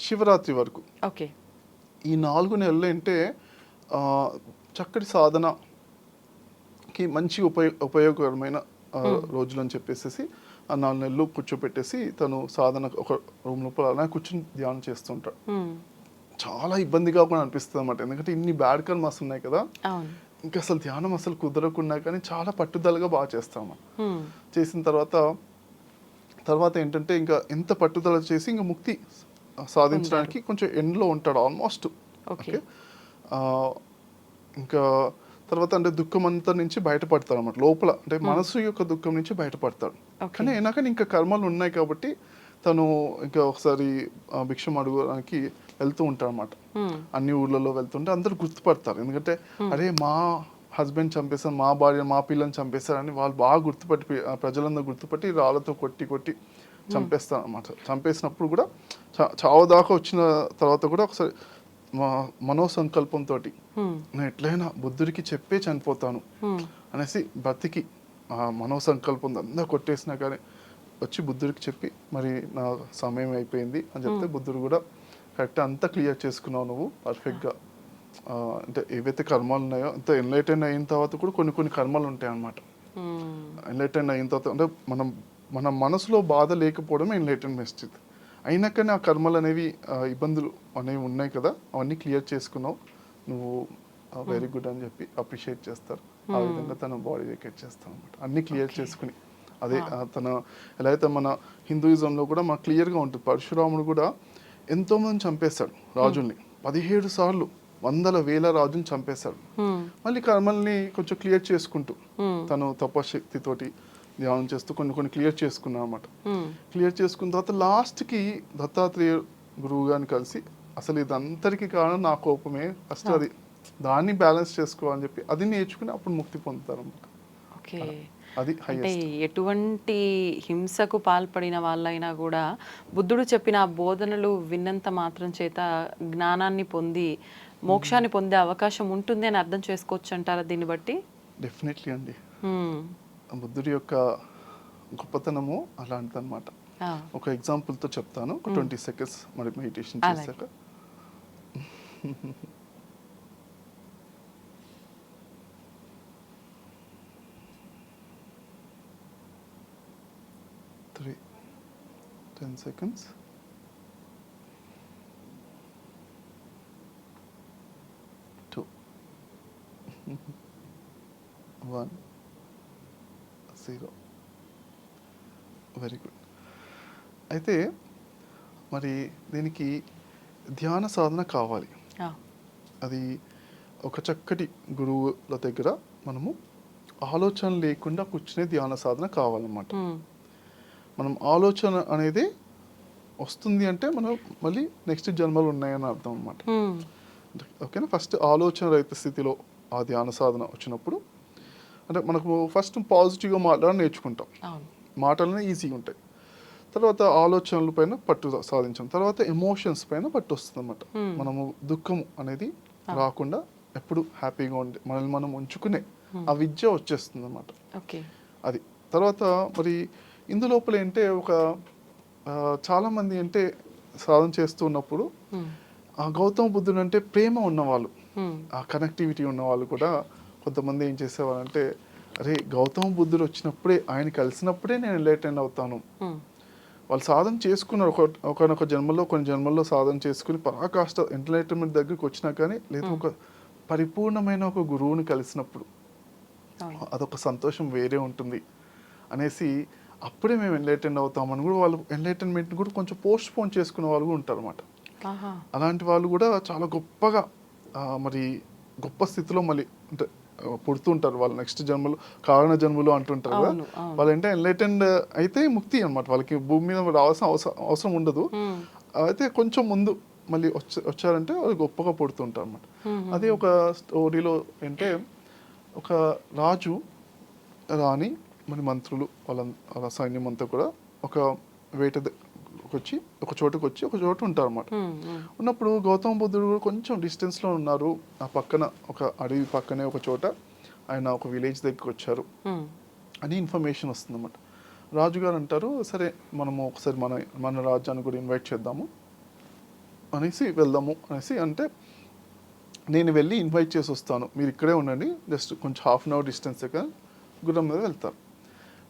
శివరాత్రి వరకు ఓకే. ఈ 4 నెలలు అంటే ఆ, చక్కటి సాధనకి మంచి ఉపయోగకరమైన రోజులు అని చెప్పేసి ఆ 4 నెలలు కూర్చోపెట్టేసి తను సాధన ఒక రూమ్ లోపల అలా కూర్చొని ధ్యానం చేస్తుంటాడు. Hmm. చాలా ఇబ్బందిగా కూడా అనిపిస్తుంది అన్నమాట. ఎందుకంటే ఇన్ని బ్యాడ్ కర్మాస్ ఉన్నాయి కదా, అవును. ఇంకా అసలు ధ్యానం అసలు కుదరకుండా కానీ చాలా పట్టుదలగా బాగా చేస్తాము. Hmm. చేసిన తర్వాత ఏంటంటే ఇంకా ఎంత పట్టుదల చేసి ఇంకా ముక్తి సాధించడానికి కొంచెం ఎండ్లో ఉంటాడు ఆల్మోస్ట్. ఓకే. ఓకే. ఇంకా తర్వాత అంటే దుఃఖం అంతా నుంచి బయటపడతాడు అన్నమాట. లోపల అంటే మనసు యొక్క దుఃఖం నుంచి బయటపడతాడు. కానీ అయినా కానీ ఇంకా కర్మలు ఉన్నాయి కాబట్టి తను ఇంకా ఒకసారి భిక్షం అడగడానికి వెళ్తూ ఉంటాడు అనమాట. అన్ని ఊర్లలో వెళ్తుంటే అందరూ గుర్తుపడతారు. ఎందుకంటే అరే మా హస్బెండ్ చంపేశారు, మా భార్య మా పిల్లని చంపేశారని వాళ్ళు బాగా గుర్తుపట్టి ప్రజలందరూ గుర్తుపట్టి రాళ్ళతో కొట్టి చంపేస్తారు అనమాట. చంపేసినప్పుడు కూడా చావు దాకా వచ్చిన తర్వాత కూడా ఒకసారి మనోసంకల్పంతో నేను ఎట్లయినా బుద్ధుడికి చెప్పే చనిపోతాను అనేసి బ్రతికి ఆ మనోసంకల్పం అంతా కొట్టేసినా కానీ వచ్చి బుద్ధుడికి చెప్పి మరి నా సమయం అయిపోయింది అని చెప్తే బుద్ధుడు కూడా కరెక్ట్ అంతా క్లియర్ చేసుకున్నావు నువ్వు పర్ఫెక్ట్గా. అంటే ఏవైతే కర్మాలు ఉన్నాయో అంత ఎన్లైటెన్ అయిన తర్వాత కూడా కొన్ని కర్మలు ఉంటాయి అన్నమాట. ఎన్లైటెన్ అయిన తర్వాత అంటే మన మనసులో బాధ లేకపోవడం ఎన్లైటెన్మెంట్ స్థితి. అయినా కానీ ఆ కర్మలు అనేవి ఇబ్బందులు అనేవి ఉన్నాయి కదా, అవన్నీ క్లియర్ చేసుకున్నావు నువ్వు, వెరీ గుడ్ అని చెప్పి అప్రిషియేట్ చేస్తారు. ఆ విధంగా తన బాడీ వేకేట్ చేస్తాను అనమాట. అన్ని క్లియర్ చేసుకుని అదే తన ఎలా అయితే మన హిందూయిజంలో కూడా మనకు క్లియర్గా ఉంటుంది. పరశురాముడు కూడా ఎంతోమంది చంపేశాడు రాజుల్ని, 17 సార్లు వందల వేల రాజుని చంపేశాడు. మళ్ళీ కర్మల్ని కొంచెం క్లియర్ చేసుకుంటూ తను తపశక్తితోటి ధ్యానం చేస్తూ కొన్ని క్లియర్ చేసుకున్నాను అనమాట. క్లియర్ చేసుకున్న తర్వాత లాస్ట్కి దత్తాత్రేయ గురువు గారిని కలిసి అసలు ఇదంతరికి కారణం నా కోపమే, ఫస్ట్ అది దాన్ని బ్యాలెన్స్ చేసుకోవాలని చెప్పి అది నేర్చుకుని అప్పుడు ముక్తి పొందుతారు అన్నమాట. ఓకే. అది అంటే ఎటువంటి హింసకు పాల్పడిన వాళ్ళైనా కూడా బుద్ధుడు చెప్పిన ఆ బోధనలు విన్నంత మాత్రం చేత జ్ఞానాన్ని పొంది మోక్షాన్ని పొందే అవకాశం ఉంటుంది అని అర్థం చేసుకోవచ్చు అంటారా దీన్ని బట్టి? డెఫినెట్లీ అండి. బుద్ధుడి యొక్క గొప్పతనము అలాంటిదన్నమాట. ఒక ఎగ్జాంపుల్తో చెప్తాను, ఒక 20 సెకండ్స్ మరి మెడిటేషన్ చేశాక. Three, 10 seconds. 2, 1, 0. Very good. అయితే మరి దీనికి ధ్యాన సాధన కావాలి. అది ఒక చక్కటి గురువుల దగ్గర మనము ఆలోచన లేకుండా కూర్చునే ధ్యాన సాధన కావాలన్నమాట. మనం ఆలోచన అనేది వస్తుంది అంటే మనం మళ్ళీ నెక్స్ట్ జన్మలు ఉన్నాయని అర్థం అన్నమాట. ఓకేనా? ఫస్ట్ ఆలోచన రహిత స్థితిలో ఆ ధ్యాన సాధన వచ్చినప్పుడు అంటే మనకు ఫస్ట్ పాజిటివ్గా మాట్లాడడం నేర్చుకుంటాం, మాటలనే ఈజీగా ఉంటాయి. తర్వాత ఆలోచనల పైన పట్టు సాధించాం, తర్వాత ఎమోషన్స్ పైన పట్టు వస్తుంది అన్నమాట. మనము దుఃఖం అనేది రాకుండా ఎప్పుడు హ్యాపీగా ఉండి మనల్ని మనం ఉంచుకునే ఆ విద్య వచ్చేస్తుంది అన్నమాట. అది తర్వాత మరి ఇందులోపల ఏంటే ఒక చాలామంది అంటే సాధన చేస్తున్నప్పుడు గౌతమ బుద్ధుడు అంటే ప్రేమ ఉన్నవాళ్ళు, ఆ కనెక్టివిటీ ఉన్నవాళ్ళు కూడా కొంతమంది ఏం చేసేవాళ్ళంటే అరే గౌతమ బుద్ధుడు వచ్చినప్పుడే ఆయన కలిసినప్పుడే నేను ఎన్లైటెన్ అవుతాను. వాళ్ళు సాధన చేసుకున్నారు ఒకనొక జన్మలో, కొన్ని జన్మల్లో సాధన చేసుకుని పరాకాష్ట ఎన్లైటన్మెంట్ దగ్గరికి వచ్చినా కానీ లేదా ఒక పరిపూర్ణమైన ఒక గురువుని కలిసినప్పుడు అదొక సంతోషం వేరే ఉంటుంది అనేసి అప్పుడే మేము ఎన్లైటెన్ అవుతామని కూడా వాళ్ళు ఎన్లైటన్మెంట్ కూడా కొంచెం పోస్ట్ పోన్ చేసుకునే వాళ్ళు కూడా ఉంటారు అన్నమాట. అలాంటి వాళ్ళు కూడా చాలా గొప్పగా మరి గొప్ప స్థితిలో మళ్ళీ అంటే పుడుతుంటారు. వాళ్ళు నెక్స్ట్ జన్మలు కారణ జన్మలు అంటుంటారు కదా, వాళ్ళు అంటే ఎన్లైటెండ్ అయితే ముక్తి అనమాట. వాళ్ళకి భూమి మీద రావాల్సిన అవసరం ఉండదు. అయితే కొంచెం ముందు మళ్ళీ వచ్చారంటే వాళ్ళు గొప్పగా పుడుతుంటారు అనమాట. అదే ఒక స్టోరీలో అంటే ఒక రాజు రాణి మరి మంత్రులు వాళ్ళ సైన్యం అంతా కూడా ఒక వచ్చి ఒక చోటు ఉంటారు అన్నమాట. ఉన్నప్పుడు గౌతమ బుద్ధుడు కూడా కొంచెం డిస్టెన్స్లో ఉన్నారు. ఆ పక్కన ఒక అడవి పక్కనే ఒక చోట ఆయన ఒక విలేజ్ దగ్గరికి వచ్చారు అని ఇన్ఫర్మేషన్ వస్తుందన్నమాట. రాజుగారు అంటారు, సరే మనము ఒకసారి మన రాజ్యాన్ని కూడా ఇన్వైట్ చేద్దాము అనేసి వెళ్దాము అనేసి అంటే, నేను వెళ్ళి ఇన్వైట్ చేసి వస్తాను, మీరు ఇక్కడే ఉండండి, జస్ట్ కొంచెం హాఫ్ అన్ అవర్ డిస్టెన్స్ దగ్గర గుర్రం మీద వెళ్తారు.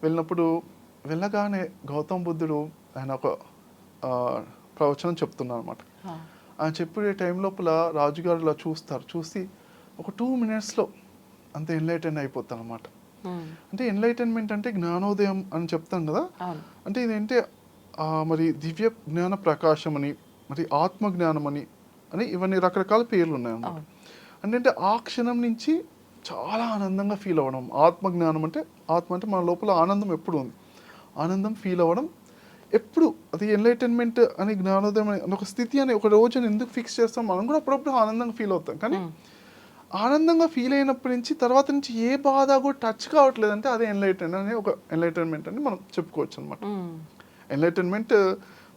వెళ్ళినప్పుడు వెళ్ళగానే గౌతమ బుద్ధుడు ఆయన ఒక ప్రవచనం చెప్తున్నారు అనమాట. ఆయన చెప్పే టైం లోపల రాజుగారు ఇలా చూసి ఒక 2 minutesలో అంత ఎన్లైటన్ అయిపోతాను అనమాట. అంటే ఎన్లైటన్మెంట్ అంటే జ్ఞానోదయం అని చెప్తాం కదా, అంటే ఇదేంటే మరి దివ్య జ్ఞాన ప్రకాశం అని, మరి ఆత్మ జ్ఞానం అని ఇవన్నీ రకరకాల పేర్లు ఉన్నాయన్నమాట. అంటే ఆ క్షణం నుంచి చాలా ఆనందంగా ఫీల్ అవ్వడం. ఆత్మ అంటే మన లోపల ఆనందం ఎప్పుడు ఉంది, ఆనందం ఫీల్ అవ్వడం ఎప్పుడు. అది ఎన్లైటన్మెంట్ అని, జ్ఞానోదయం అని ఒక స్థితి అని ఒక రోజుని ఎందుకు ఫిక్స్ చేస్తాం, మనం కూడా అప్పుడప్పుడు ఆనందంగా ఫీల్ అవుతాం. కానీ ఆనందంగా ఫీల్ అయినప్పటి నుంచి తర్వాత నుంచి ఏ బాధ కూడా టచ్ కావట్లేదు అంటే అదే ఎన్లైటన్మెంట్ అని మనం చెప్పుకోవచ్చు అనమాట. ఎన్లైటన్మెంట్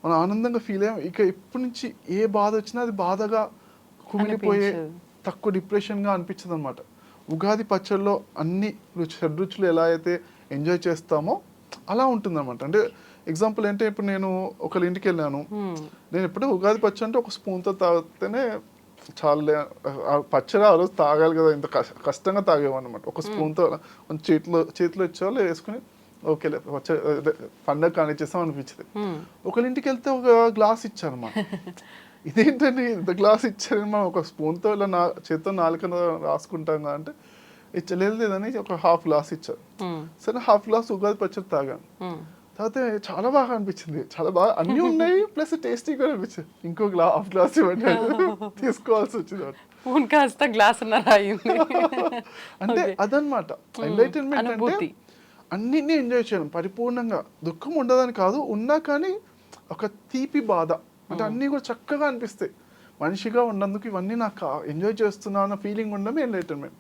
మనం ఆనందంగా ఫీల్ అయ్యాం, ఇక ఇప్పటి నుంచి ఏ బాధ వచ్చినా అది బాధగా కుమిలిపోయే, తక్కువ డిప్రెషన్గా అనిపించదు అనమాట. ఉగాది పచ్చడిలో అన్ని షడ్రుచులు ఎలా అయితే ఎంజాయ్ చేస్తామో అలా ఉంటుందన్నమాట. అంటే ఎగ్జాంపుల్ అంటే ఇప్పుడు నేను ఒకళ్ళ ఇంటికి వెళ్ళాను, నేను ఎప్పుడూ ఉగాది పచ్చడి అంటే ఒక స్పూన్తో తాగితేనే చాలా, పచ్చడి ఆ రోజు తాగాలి కదా, ఇంత కష్టంగా తాగేమన్నమాట. ఒక స్పూన్తో చేతిలో ఇచ్చేవాళ్ళు వేసుకుని ఓకేలే పండగ కానిచ్చేస్తాం అనిపించింది. ఒకళ్ళ ఇంటికి వెళ్తే ఒక గ్లాస్ ఇచ్చారన్నమాట. ఇదేంటండి ఇంత గ్లాస్ ఇచ్చారని, మనం ఒక స్పూన్తో ఇలా చేత్తో నాలుక రాసుకుంటాం కదా అంటే, లేదని ఒక హాఫ్ గ్లాస్ ఇచ్చారు. సరే హాఫ్ గ్లాస్ ఉగాది పచ్చడి తాగాను. తర్వాత చాలా బాగా అనిపించింది, చాలా బాగా అన్నీ ఉన్నాయి, ప్లస్ టేస్టీ కూడా అనిపించింది. ఇంకో హాఫ్ గ్లాస్ ఇవ్వండి తీసుకోవాల్సి వచ్చింది. కాస్త గ్లాస్ అంటే అదనమాట ఎన్లైటన్మెంట్ అంటే, అన్నిటినీ ఎంజాయ్ చేయడం పరిపూర్ణంగా. దుఃఖం ఉండదని కాదు, ఉన్నా కానీ ఒక తీపి బాధ, అంటే అన్నీ కూడా చక్కగా అనిపిస్తాయి. మనిషిగా ఉన్నందుకు ఇవన్నీ నాకు ఎంజాయ్ చేస్తున్నా అన్న ఫీలింగ్ ఉండమే ఎన్లైటన్మెంట్.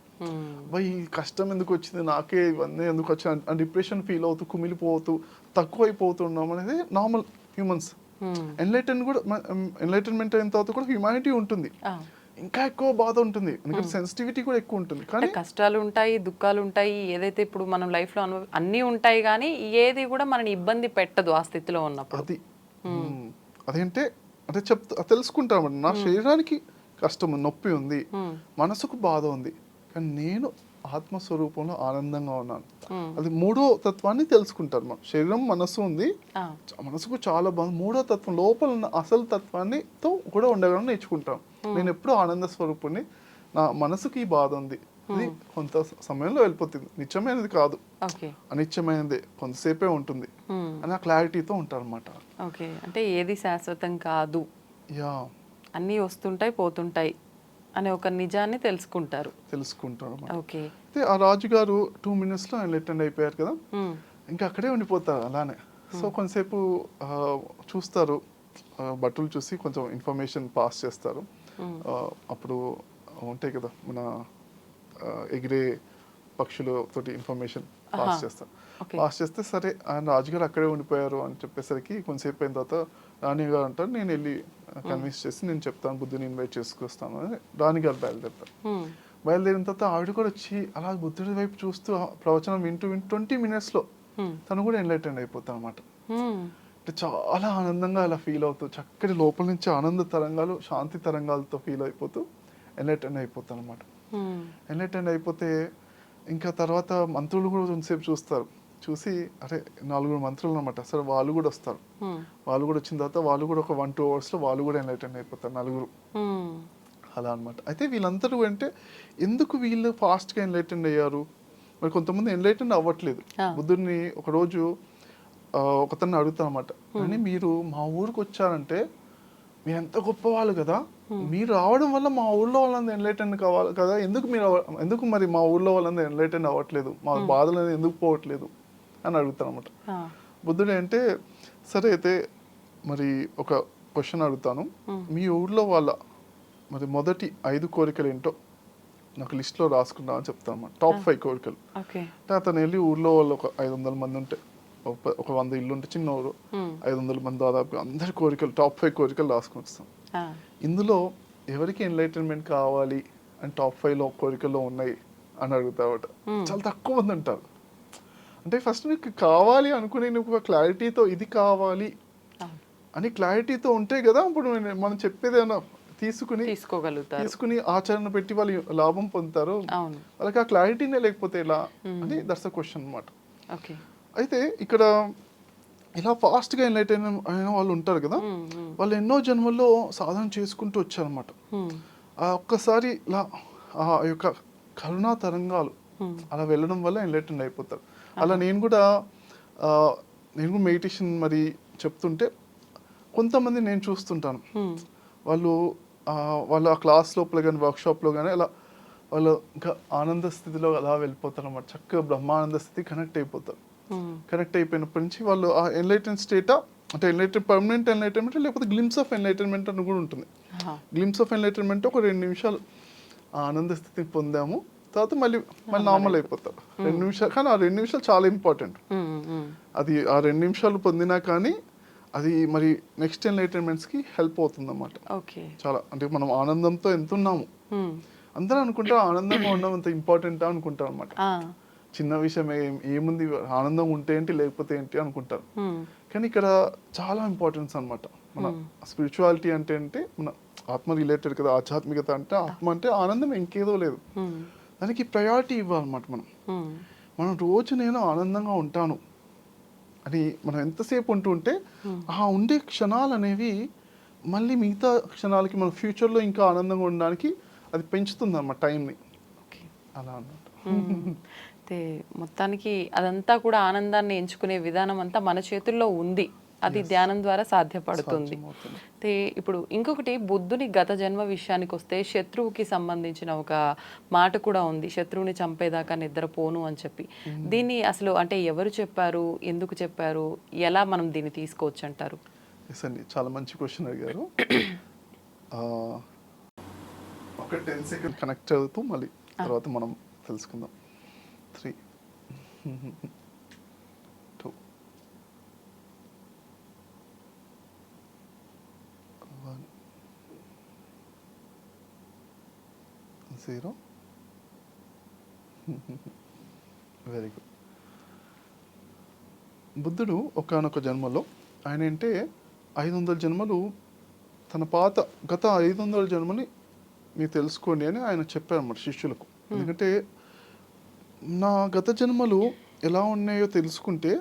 ఈ కష్టం ఎందుకు వచ్చింది, నాకే ఇవన్నీ ఎందుకు వచ్చాయి, డిప్రెషన్ ఫీల్ అవుతూ కుమిలిపోతూ తక్కువైపోతున్నాం అనేది నార్మల్ హ్యూమన్స్. ఎన్లైటన్మెంట్ అయిన తర్వాత కూడా హ్యూమానిటీ ఉంటుంది, ఇంకా ఎక్కువ బాధ ఉంటుంది, ఎందుకంటే సెన్సిటివిటీ కూడా ఎక్కువ ఉంటుంది. కానీ కష్టాలు ఉంటాయి, దుఃఖాలు ఉంటాయి, ఏదైతే ఇప్పుడు మనం లైఫ్లో అన్నీ ఉంటాయి, కానీ ఏది కూడా మనని ఇబ్బంది పెట్టదు ఆ స్థితిలో ఉన్నప్పుడు. అదేంటే అంటే తెలుసుకుంటామండి, నా శరీరానికి కష్టం నొప్పి ఉంది, మనసుకు బాధ ఉంది, కానీ నేను ఆత్మస్వరూపంలో ఆనందంగా ఉన్నాను. అది మూడో తత్వాన్ని తెలుసుకుంటారు. మనం శరీరం మనసు ఉంది, మనసుకు చాలా బాధ, మూడో తత్వం లోపల ఉన్న అసలు తత్వాన్నితో కూడా ఉండగలను నేర్చుకుంటాం. నేను ఎప్పుడు ఆనంద స్వరూపుణ్ణి, నా మనసుకి ఈ బాధ ఉంది, ఇది కొంత సమయంలో వెళ్ళిపోతుంది, నిత్యమైనది కాదు, అనిత్యమైనది కొంతసేపే ఉంటుంది అని ఆ క్లారిటీతో ఉంటారు అనమాట. అంటే ఏది శాశ్వతం కాదు, అన్నీ వస్తుంటాయి పోతుంటాయి అనే ఒక నిజాన్ని తెలుసుకుంటారు. అయితే ఆ రాజుగారు 2 minutesలో ఆయన అటెండ్ అయిపోయారు కదా, ఇంకా అక్కడే ఉండిపోతారు అలానే. సో కొంతసేపు చూస్తారు, బట్టలు చూసి కొంచెం ఇన్ఫర్మేషన్ పాస్ చేస్తారు. అప్పుడు ఉంటాయి కదా మన ఎగిరే పక్షులతోటి ఇన్ఫర్మేషన్ పాస్ చేస్తారు. పాస్ చేస్తే సరే ఆయన రాజుగారు అక్కడే ఉండిపోయారు అని చెప్పేసరికి కొంతసేపు అయిన తర్వాత రాణిగారు అంటారు, నేను వెళ్ళి కన్విన్స్ చేసి నేను చెప్తాను, బుద్ధుని ఇన్వైట్ చేసుకొస్తాను అని రాణిగారు బయలుదేరుతారు. బయలుదేరిన తర్వాత ఆవిడ కూడా వచ్చి అలా బుద్ధుడి వైపు చూస్తూ ప్రవచనం వింటూ 20 minutesలో తను కూడా ఎన్లైటెండ్ అయిపోతాను అనమాట. అంటే చాలా ఆనందంగా అలా ఫీల్ అవుతూ, చక్కటి లోపల నుంచి ఆనంద తరంగాలు, శాంతి తరంగాలతో ఫీల్ అయిపోతూ ఎన్లైటెండ్ అయిపోతాను అనమాట. ఎన్లైటెండ్ అయిపోతే ఇంకా తర్వాత మంత్రులు కూడా కొంతసేపు చూస్తారు, చూసి అరే 4 మంత్రులు అనమాట, సరే వాళ్ళు కూడా వస్తారు. వాళ్ళు కూడా వచ్చిన తర్వాత వాళ్ళు కూడా ఒక 1-2 hours వాళ్ళు కూడా ఎన్లైటెండ్ అయిపోతారు, 4. అలా అనమాట. అయితే వీళ్ళందరూ అంటే ఎందుకు వీళ్ళు ఫాస్ట్గా ఎన్లైటెండ్ అయ్యారు, మరి కొంతమంది ఎన్లైటెండ్ అవ్వట్లేదు. బుద్ధుడిని ఒకరోజు ఒకతన్ని అడుగుతాను అనమాట, కానీ మీరు మా ఊరికి వచ్చారంటే మీరు ఎంత గొప్పవాళ్ళు కదా, మీరు రావడం వల్ల మా ఊళ్ళో వాళ్ళందరూ ఎన్లైటెండ్ కావాలి కదా, ఎందుకు మరి మా ఊళ్ళో వాళ్ళందరూ ఎన్లైటెండ్ అవ్వట్లేదు, మా బాధలు ఎందుకు పోవట్లేదు అని అడుగుతాను అనమాట. బుద్ధుడు అంటే సరే అయితే మరి ఒక క్వశ్చన్ అడుగుతాను, మీ ఊళ్ళో వాళ్ళ మరి మొదటి 5 కోరికలు ఏంటో నాకు లిస్ట్లో రాసుకుందామని చెప్తాను అన్నమాట. టాప్ 5 కోరికలు. అంటే అతను వెళ్ళి ఊళ్ళో వాళ్ళు ఒక 500 మంది ఉంటే ఒక 100 ఇల్లు ఉంటే చిన్న ఊరు, 500 మంది దాదాపు అందరి కోరికలు టాప్ 5 కోరికలు రాసుకొని వస్తాం. ఇందులో ఎవరికి ఎన్లైటన్మెంట్ కావాలి అని టాప్ 5లో కోరికల్లో ఉన్నాయి అని అడుగుతావట. చాలా తక్కువ మంది ఉంటారు. అంటే ఫస్ట్ నీకు కావాలి అనుకునే నువ్వు ఒక క్లారిటీతో ఇది కావాలి అని క్లారిటీతో ఉంటే కదా ఇప్పుడు మనం చెప్పేది ఏమన్నా తీసుకుని ఆచరణ పెట్టి వాళ్ళు లాభం పొందుతారు. వాళ్ళకి ఆ క్లారిటీనే లేకపోతే ఎలా అని దట్స్ అ క్వశ్చన్ అనమాట. అయితే ఇక్కడ ఇలా ఫాస్ట్గా ఎన్లైటైన్ అయిన వాళ్ళు ఉంటారు కదా, వాళ్ళు ఎన్నో జన్మల్లో సాధన చేసుకుంటూ వచ్చారనమాట. ఆ ఒక్కసారి ఇలా ఆ యొక్క కరుణా తరంగాలు అలా వెళ్ళడం వల్ల ఎన్లైటెన్ అయిపోతారు. అలా నేను కూడా మెడిటేషన్ మరి చెప్తుంటే కొంతమంది నేను చూస్తుంటాను, వాళ్ళు ఆ క్లాస్ లోపల కానీ వర్క్షాప్లో కానీ అలా వాళ్ళు ఇంకా ఆనంద స్థితిలో అలా వెళ్ళిపోతారు అన్నమాట. చక్కగా బ్రహ్మానంద స్థితి కనెక్ట్ అయిపోతారు. కనెక్ట్ అయిపోయినప్పటి నుంచి వాళ్ళు ఆ ఎన్లైటెన్ స్టేటా అంటే పర్మనెంట్ ఎన్లైటన్మెంట్ లేకపోతే గ్లిమ్స్ ఆఫ్ ఎన్లైటన్మెంట్ అని కూడా ఉంటుంది. గ్లిమ్స్ ఆఫ్ ఎన్లైటన్మెంట్ ఒక 2 నిమిషాలు ఆనంద స్థితిని పొందాము, తర్వాత మళ్ళీ నార్మల్ అయిపోతారు. 2 నిమిషాలు, కానీ ఆ 2 నిమిషాలు చాలా ఇంపార్టెంట్. అది ఆ 2 నిమిషాలు పొందినా కానీ అది మరి నెక్స్ట్ ఎన్లైటన్మెంట్స్కి హెల్ప్ అవుతుంది అన్నమాట. చాలా అంటే మనం ఆనందంతో ఎంత ఉన్నాము, అందరూ అనుకుంటా ఆనందంగా ఉండడం అంత ఇంపార్టెంట్ అనుకుంటారు అనమాట. చిన్న విషయం ఏముంది, ఆనందం ఉంటే ఏంటి లేకపోతే ఏంటి అనుకుంటారు. కానీ ఇక్కడ చాలా ఇంపార్టెన్స్ అనమాట. మన స్పిరిచువాలిటీ అంటే మన ఆత్మ రిలేటెడ్ కదా, ఆధ్యాత్మికత అంటే ఆత్మ అంటే ఆనందం, ఇంకేదో లేదు. దానికి ప్రయారిటీ ఇవ్వాలన్నమాట. మనం రోజు నేను ఆనందంగా ఉంటాను అని మనం ఎంతసేపు ఉంటే ఆ ఉండే క్షణాలు అనేవి మళ్ళీ మిగతా క్షణాలకి మన ఫ్యూచర్లో ఇంకా ఆనందంగా ఉండడానికి అది పెంచుతుంది అన్నమాట టైంని. అలా అన్నమాట. అయితే మొత్తానికి అదంతా కూడా ఆనందాన్ని ఎంచుకునే విధానం అంతా మన చేతుల్లో ఉంది, అది ధ్యానం ద్వారా సాధ్యపడుతుంది. అయితే ఇప్పుడు ఇంకొకటి, బుద్ధుని గత జన్మ విషయానికి వస్తే శత్రువుకి సంబంధించిన ఒక మాట కూడా ఉంది, శత్రువుని చంపేదాకా నిద్రపోను అని చెప్పి. దీన్ని అసలు అంటే ఎవరు చెప్పారు, ఎందుకు చెప్పారు, ఎలా మనం దీన్ని తీసుకోవచ్చు అంటారు? ఎస్ అండి, చాలా మంచి క్వశ్చన్ అడిగారు. ఒక 10 సెకండ్ కనెక్ట్ అవుతూ మళ్ళీ తర్వాత మనం తెలుసుకుందాం. 3 2 1 0. Very good. బుద్ధుడు ఒకానొక జన్మలో ఆయన అంటే 500 జన్మలు తన గత 500 జన్మని మీరు తెలుసుకోండి అని ఆయన చెప్పారు అన్నమాట శిష్యులకు. ఎందుకంటే నా గత జన్మలు ఎలా ఉన్నాయో తెలుసుకుంటే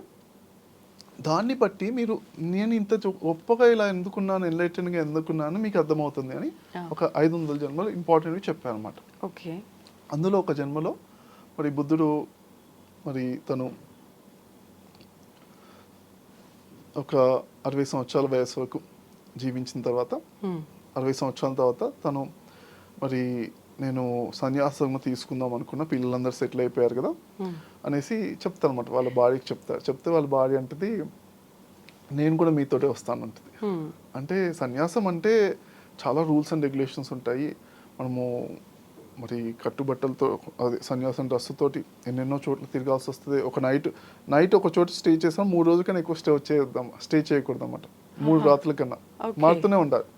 దాన్ని బట్టి మీరు నేను ఇంత గొప్పగా ఇలా ఎందుకున్నాను, ఎన్లైటెన్గా ఎందుకున్నాను మీకు అర్థమవుతుంది అని ఒక 500 జన్మలు ఇంపార్టెంట్గా చెప్పారన్నమాట. అందులో ఒక జన్మలో మరి బుద్ధుడు మరి తను ఒక 60 సంవత్సరాల వయసు వరకు జీవించిన తర్వాత 60 సంవత్సరాల తర్వాత తను మరి నేను సన్యాసం తీసుకుందాం అనుకున్న, పిల్లలందరూ సెటిల్ అయిపోయారు కదా అనేసి చెప్తాను అనమాట. వాళ్ళ భార్యకి చెప్తే వాళ్ళ భార్య అంటది నేను కూడా మీతోటే వస్తాను అంటది. అంటే సన్యాసం అంటే చాలా రూల్స్ అండ్ రెగ్యులేషన్స్ ఉంటాయి. మనము మరి కట్టుబట్టలతో అదే సన్యాసం డ్రెస్సుతోటి ఎన్నెన్నో చోట్ల తిరగాల్సి వస్తుంది. ఒక నైట్ ఒక చోట స్టే చేసాం, 3 రోజుల కన్నా ఎక్కువ స్టే చేయకూడదు అన్నమాట. 3 రాత్రుల కన్నా మారుతూనే ఉండాలి.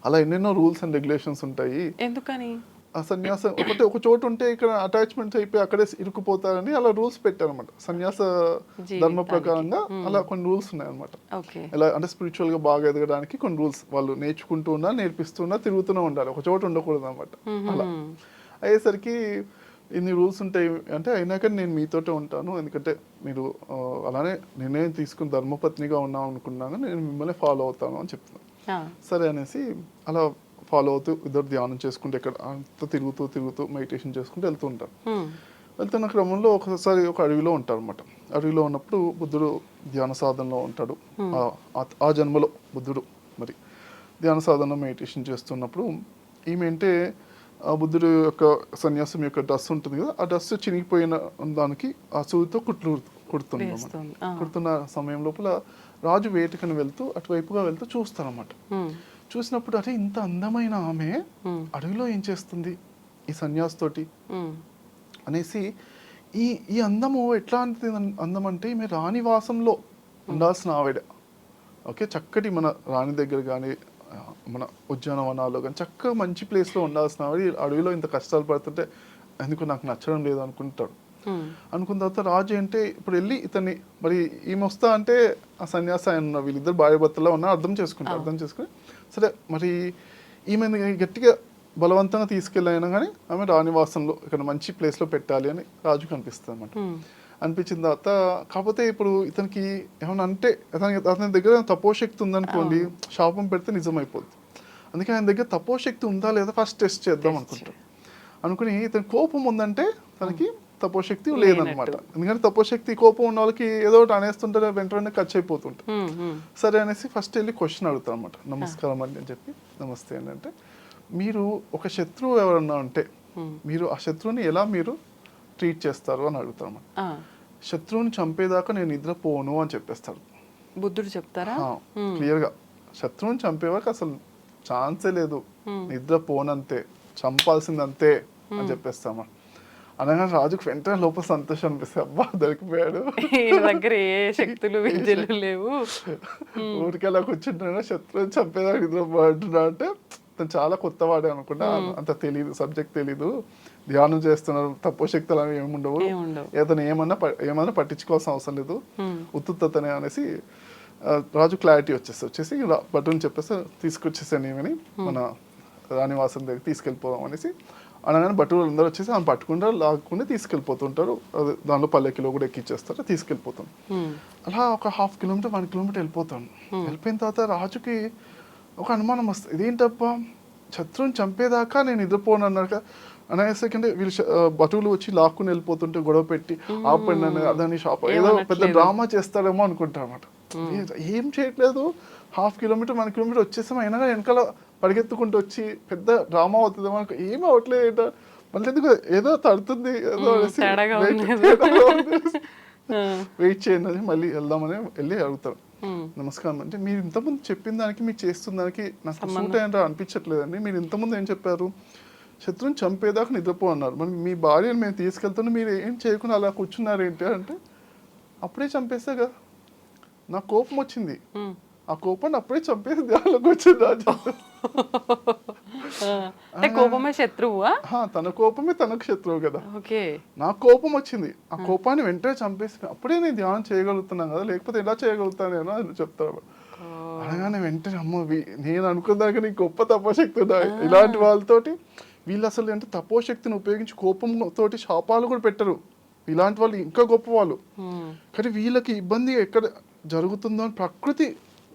అలా ఎన్నెన్నో రూల్స్ అండ్ రెగ్యులేషన్స్ ఉంటాయి. ఎందుకని? ఆ సన్యాసం ఒక చోటు ఉంటే ఇక్కడ అటాచ్మెంట్స్ అయిపోయి అక్కడే ఇరుక్కుపోతారని అలా రూల్స్ పెట్టారనమాట. సన్యాస ధర్మ ప్రకారంగా అలా కొన్ని రూల్స్ ఉన్నాయన్నమాట. ఎలా అంటే స్పిరిచువల్ గా బాగా ఎదగడానికి కొన్ని రూల్స్ వాళ్ళు నేర్చుకుంటూ ఉండాలి, నేర్పిస్తున్నా, తిరుగుతూనే ఉండాలి, ఒక చోట ఉండకూడదు అనమాట. అలా అయ్యేసరికి ఇన్ని రూల్స్ ఉంటాయి అంటే అయినాక నేను మీతోటే ఉంటాను, ఎందుకంటే మీరు అలానే నిర్ణయం తీసుకుని ధర్మపత్నిగా ఉన్నాం అనుకున్నాను, నేను మిమ్మల్ని ఫాలో అవుతాను అని చెప్తున్నాను. సరే అనేసి అలా ఫాలో అవుతూ ఇద్దరు ధ్యానం చేసుకుంటే ఇక్కడ అంతా తిరుగుతూ మెడిటేషన్ చేసుకుంటూ వెళ్తూ ఉంటారు. వెళ్తున్న క్రమంలో ఒకసారి ఒక అడవిలో ఉంటారు అనమాట. అడవిలో ఉన్నప్పుడు బుద్ధుడు ధ్యాన సాధనలో ఉంటాడు. ఆ జన్మలో బుద్ధుడు మరి ధ్యాన సాధన మెడిటేషన్ చేస్తున్నప్పుడు ఈమె అంటే ఆ బుద్ధుడు యొక్క సన్యాసం యొక్క డ్రెస్ ఉంటుంది కదా, ఆ డ్రెస్ చినిగిపోయిన దానికి ఆ సూదితో కుడుతుంది. కుడుతున్న సమయం లోపల రాజు వేటకని వెళ్తూ అటువైపుగా వెళ్తూ చూస్తారన్నమాట. చూసినప్పుడు అరే ఇంత అందమైన ఆమె అడవిలో ఏం చేస్తుంది ఈ సన్యాసి తోటి అనేసి ఈ ఈ అందము ఎట్లాంటిది అందం అంటే ఈమె రాణివాసంలో ఉండాల్సిన ఆవిడ. ఓకే, చక్కటి మన రాణి దగ్గర కానీ మన ఉద్యానవనాల్లో కానీ చక్కగా మంచి ప్లేస్లో ఉండాల్సిన ఆవిడ అడవిలో ఇంత కష్టాలు పడుతుంటే ఎందుకు నాకు నచ్చడం లేదు అనుకుంటాడు. అనుకున్న తర్వాత రాజు అంటే ఇప్పుడు వెళ్ళి ఇతన్ని మరి ఈమె వస్తా అంటే ఆ సన్యాసి ఆయన ఉన్న వీళ్ళిద్దరు భార్య భర్తలో ఉన్నా అర్థం చేసుకుని సరే మరి ఈమె గట్టిగా బలవంతంగా తీసుకెళ్ళైనా కానీ ఆమె రాణివాసంలో ఇక్కడ మంచి ప్లేస్లో పెట్టాలి అని రాజుకు అనిపిస్తుంది అనమాట. అనిపించిన తర్వాత కాకపోతే ఇప్పుడు ఇతనికి ఏమన్నా అంటే అతని దగ్గర తపోశక్తి ఉందనుకోండి, శాపం పెడితే నిజమైపోద్ది. అందుకే ఆయన దగ్గర తపోశక్తి ఉందా లేదా ఫస్ట్ టెస్ట్ చేద్దాం అనుకుని ఇతని కోపం ఉందంటే తనకి తపోశక్తి లేదనమాట. ఎందుకంటే తపోశక్తి కోపం ఉన్న వాళ్ళకి ఏదో ఒకటి అనేస్తుంటారు, వెంటనే ఖర్చు అయిపోతుంటారు. సరే అనేసి ఫస్ట్ వెళ్ళి క్వశ్చన్ అడుగుతాను అనమాట. నమస్కారం అండి అని చెప్పి, నమస్తే అండి అంటే, మీరు ఒక శత్రువు ఎవరన్నా ఉంటే మీరు ఆ శత్రువుని ఎలా మీరు ట్రీట్ చేస్తారు అని అడుగుతారు అనమాట. శత్రువుని చంపేదాకా నేను నిద్రపోను అని చెప్పేస్తాడు. బుద్ధుడు చెప్తారా క్లియర్గా? శత్రువుని చంపేవారికి అసలు ఛాన్సే లేదు, నిద్రపోనంతే, చంపాల్సిందంతే అని చెప్పేస్తామా. అనగా రాజుకు వెంటనే లోపల సంతోషం అనిపిస్తుంది, అబ్బా దొరికిపోయాడు, దగ్గర ఏ శక్తులు విద్యలు లేవు, ఊరికెలా కూర్చుంటున్నా శత్రువుని చంపేదాకా నిద్రపోంటున్నా అంటే తను చాలా కొత్తవాడే అనుకుంటా, అంత తెలీదు, సబ్జెక్ట్ తెలీదు, ధ్యానం చేస్తున్నారు, తపోశక్తులు అనేవి ఏముండవు, ఏదైనా ఏమన్నా పట్టించుకోవాల్సిన అవసరం లేదు, ఉత్తుతనే అనేసి రాజు క్లారిటీ వచ్చేసి బటుని చెప్పేసి తీసుకొచ్చేసాను ఏమని మన రాణివాసం దగ్గర తీసుకెళ్ళిపోదాం అనేసి అనగానే బటువులు అందరూ వచ్చేసి ఆమె పట్టుకుంటారు, లాక్కుని తీసుకెళ్ళిపోతుంటారు. దానిలో పల్లెకిలో కూడా ఎక్కిచ్చేస్తారు, తీసుకెళ్ళిపోతాం. అలా ఒక 1/2 కిలోమీటర్ 1 కిలోమీటర్ వెళ్ళిపోతాను. వెళ్ళిపోయిన తర్వాత రాజుకి ఒక అనుమానం వస్తుంది, ఇదేంటబ్బా శత్రువుని చంపేదాకా నేను నిద్రపోను అన్నాక అనేసరికంటే వీళ్ళు బటువులు వచ్చి లాక్కుని వెళ్ళిపోతుంటే గొడవ పెట్టి ఆపండి అని అదని షాప్ ఏదో పెద్ద డ్రామా చేస్తారేమో అనుకుంటారు అనమాట. ఏం చేయట్లేదు, 1/2 కిలోమీటర్ 1 కిలోమీటర్ వచ్చేసాం, అయినా వెనకాల పరిగెత్తుకుంటూ వచ్చి పెద్ద డ్రామా అవుతుంది మనకు, ఏమీ అవట్లేదు, మళ్ళీ ఎందుకు ఏదో తడుతుంది, ఏదో వెయిట్ చేయండి మళ్ళీ వెళ్దామని వెళ్ళి అడుగుతారు. నమస్కారం అంటే, మీరు ఇంతకుముందు చెప్పిన దానికి మీరు చేస్తున్న దానికి నాకు సూట్ అయ్యంటే అనిపించట్లేదండి, మీరు ఇంతకుముందు ఏం చెప్పారు, శత్రువుని చంపేదాకా నిద్రపో అన్నారు, మరి మీ భార్యను మేము తీసుకెళ్తున్నా మీరు ఏం చేయకుండా అలా కూర్చున్నారు ఏంటి అంటే, అప్పుడే చంపేస్తా కదా, నాకు కోపం వచ్చింది, ఆ కోపాన్ని అప్పుడే చంపేసి ధ్యానంలోకి వచ్చింది రాజు. కోపమే శత్రువా? తన కోపమే తనకు శత్రువు కదా. నాకు కోపం వచ్చింది, ఆ కోపాన్ని వెంటనే చంపేసి అప్పుడే నేను ధ్యానం చేయగలుగుతున్నాను కదా, లేకపోతే ఎలా చేయగలుగుతాను నేను అని చెప్తాను. అనగానే వెంటనే అమ్మ నేను అనుకున్నాక నీకు గొప్ప తపోశక్తి ఉన్నాయి. ఇలాంటి వాళ్ళతోటి వీళ్ళు అసలు అంటే తపోశక్తిని ఉపయోగించి కోపంతోటి శాపాలు కూడా పెట్టరు, ఇలాంటి వాళ్ళు ఇంకా గొప్ప వాళ్ళు. కానీ వీళ్ళకి ఇబ్బంది ఎక్కడ జరుగుతుందో అని ప్రకృతి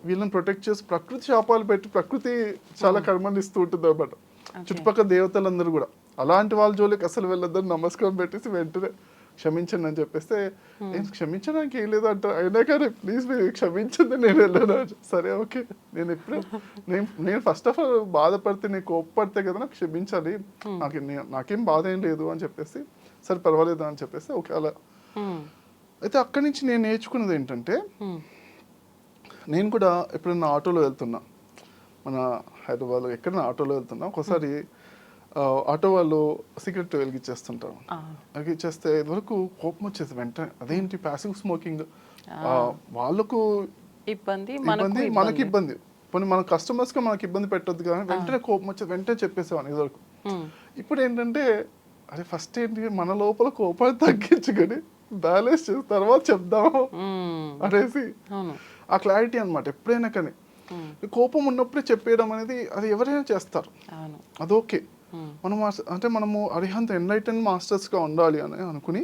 వీళ్ళని ప్రొటెక్ట్ చేసి ప్రకృతి శాపాలు పెట్టి ప్రకృతి చాలా కర్మలు ఇస్తూ ఉంటుంది అన్నమాట. చుట్టుపక్కల దేవతలందరూ కూడా అలాంటి వాళ్ళ జోలికి అసలు వెళ్ళొద్దని నమస్కారం పెట్టేసి వెంటనే క్షమించండి అని చెప్పేస్తే, నేను క్షమించడానికి ఏం లేదు అంటారు, అయినా కానీ ప్లీజ్ మీరు క్షమించండి నేను వెళ్ళాను. సరే ఓకే, నేను ఎప్పుడు నేను ఫస్ట్ ఆఫ్ ఆల్ బాధపడితే నేను కోప్పడితే కదా నాకు క్షమించాలి, నాకేం బాధ ఏం లేదు అని చెప్పేసి సరే పర్వాలేదు అని చెప్పేసి ఓకే అలా. అయితే అక్కడి నుంచి నేను నేర్చుకున్నది ఏంటంటే, నేను కూడా ఎప్పుడైనా ఆటోలో వెళ్తున్నా, మన హైదరాబాద్లో ఎక్కడైనా ఆటోలో వెళ్తున్నా, ఒకసారి ఆటో వాళ్ళు సిగరెట్ వెలిగించేస్తుంటారు. వెలిగించేస్తే ఇదివరకు కోపం వచ్చేసి వెంటనే అదేంటి ప్యాసివ్ స్మోకింగ్, వాళ్ళకు ఇబ్బంది మనకి ఇబ్బంది, పోనీ మన కస్టమర్స్గా మనకి ఇబ్బంది పెట్టొద్దు కానీ వెంటనే కోపం వచ్చేది వెంటనే చెప్పేసేవాడిని ఇదివరకు. ఇప్పుడు ఏంటంటే అదే ఫస్ట్ ఏంటి మన లోపల కోపాన్ని తగ్గించుకొని బ్యాలెన్స్ చేసిన తర్వాత చెప్దాము అనేసి ఆ క్లారిటీ అనమాట. ఎప్పుడైనా కానీ కోపం ఉన్నప్పుడే చెప్పేయడం అనేది అది ఎవరైనా చేస్తారు, అది ఓకే. మనము అరిహంత ఎన్లైటెన్ మాస్టర్స్గా ఉండాలి అని అనుకుని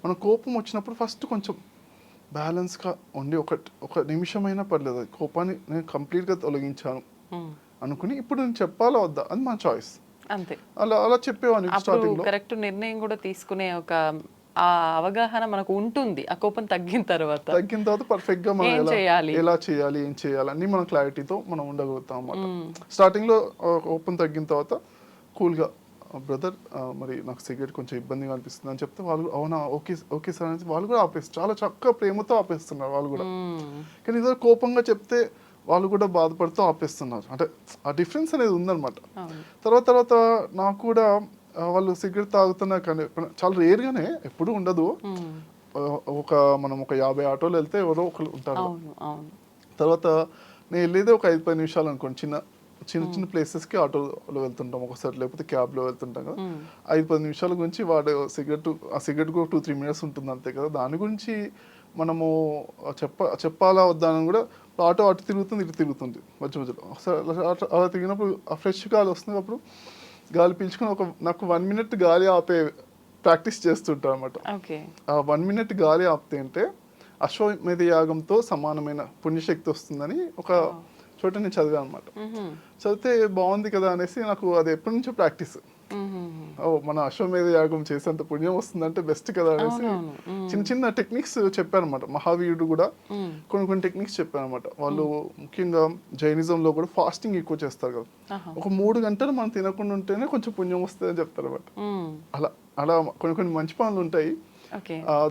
మన కోపం వచ్చినప్పుడు ఫస్ట్ కొంచెం బ్యాలెన్స్గా ఉండి ఒక నిమిషమైనా పర్లేదు కోపాన్ని నేను కంప్లీట్గా తొలగించాను అనుకుని ఇప్పుడు నేను చెప్పాలా వద్దా అది మన చాయిస్, అంతే. అలా చెప్పేవాడిని స్టార్టింగ్ లో. కరెక్ట్ నిర్ణయం కూడా తీసుకునే ఒక ఆ అవగాహన మనకు ఉంటుంది ఆ కోపం తగ్గిన తర్వాత పర్ఫెక్ట్ గా మనం ఎలా చేయాలి ఏం చేయాలి అన్ని మన క్లారిటీతో మనం ఉండగలుగుతాం అన్నమాట. స్టార్టింగ్ లో కోపం తగ్గిన తర్వాత కూల్ గా బ్రదర్ మరి నాకు సిగరెట్ కొంచెం ఇబ్బందిగా అనిపిస్తుంది అని చెప్తే వాళ్ళు అవునా ఓకే సార్ అని వాళ్ళు కూడా ఆపేస్తారు, చాలా చక్కగా ప్రేమతో ఆపేస్తున్నారు వాళ్ళు కూడా. కానీ ఏదో కోపంగా చెప్తే వాళ్ళు కూడా బాధపడుతూ ఆపేస్తున్నారు, అంటే ఆ డిఫరెన్స్ అనేది ఉందన్నమాట. తర్వాత నాకు కూడా వాళ్ళు సిగరెట్ తాగుతున్నా కానీ చాలా రేర్గానే, ఎప్పుడు ఉండదు. ఆ, మనం ఒక 50 ఆటోలు వెళ్తే ఎవరో ఒకరు ఉంటారు. అవును అవును తర్వాత నేను వెళ్ళేదే ఒక 5-10 నిమిషాలు అనుకోండి, చిన్న చిన్న చిన్న ప్లేసెస్కి ఆటోలో వెళ్తుంటాం ఒకసారి, లేకపోతే క్యాబ్లో వెళ్తుంటాం కదా. 5-10 నిమిషాల గురించి వాడు ఆ సిగరెట్ కూడా 2-3 మినిట్స్ ఉంటుంది అంతే కదా. దాని గురించి మనము చెప్పాలా వద్దా అని కూడా, ఆటో అటు తిరుగుతుంది ఇటు తిరుగుతుంది మధ్య మధ్యలో. ఒకసారి అలా తిరిగినప్పుడు ఆ ఫ్రెష్ గాలి వస్తుంది, అప్పుడు గాలి పీల్చుకొని నాకు 1 మినిట్ గాలి ఆపే ప్రాక్టీస్ చేస్తుంటాను అనమాట. ఓకే ఆ 1 మినిట్ గాలి ఆపితే అంటే అశ్వమేధ యాగంతో సమానమైన పుణ్యశక్తి వస్తుందని ఒక చోట నేను చదివాను అనమాట. చదివితే బాగుంది కదా అనేసి నాకు అది ఎప్పటి నుంచో ప్రాక్టీస్. మన అశ్వమేధ యాగం చేసేంత పుణ్యం వస్తుందంటే బెస్ట్ కదా అనేసి చిన్న చిన్న టెక్నిక్స్ చెప్పారనమాట. మహావీరుడు కూడా కొన్ని టెక్నిక్స్ చెప్పారనమాట. వాళ్ళు ముఖ్యంగా జైనిజంలో కూడా ఫాస్టింగ్ ఎక్కువ చేస్తారు కదా. ఒక 3 గంటలు మనం తినకుండా ఉంటేనే కొంచెం పుణ్యం వస్తుంది అని చెప్తారు అనమాట. అలా అలా కొన్ని మంచి పనులు ఉంటాయి.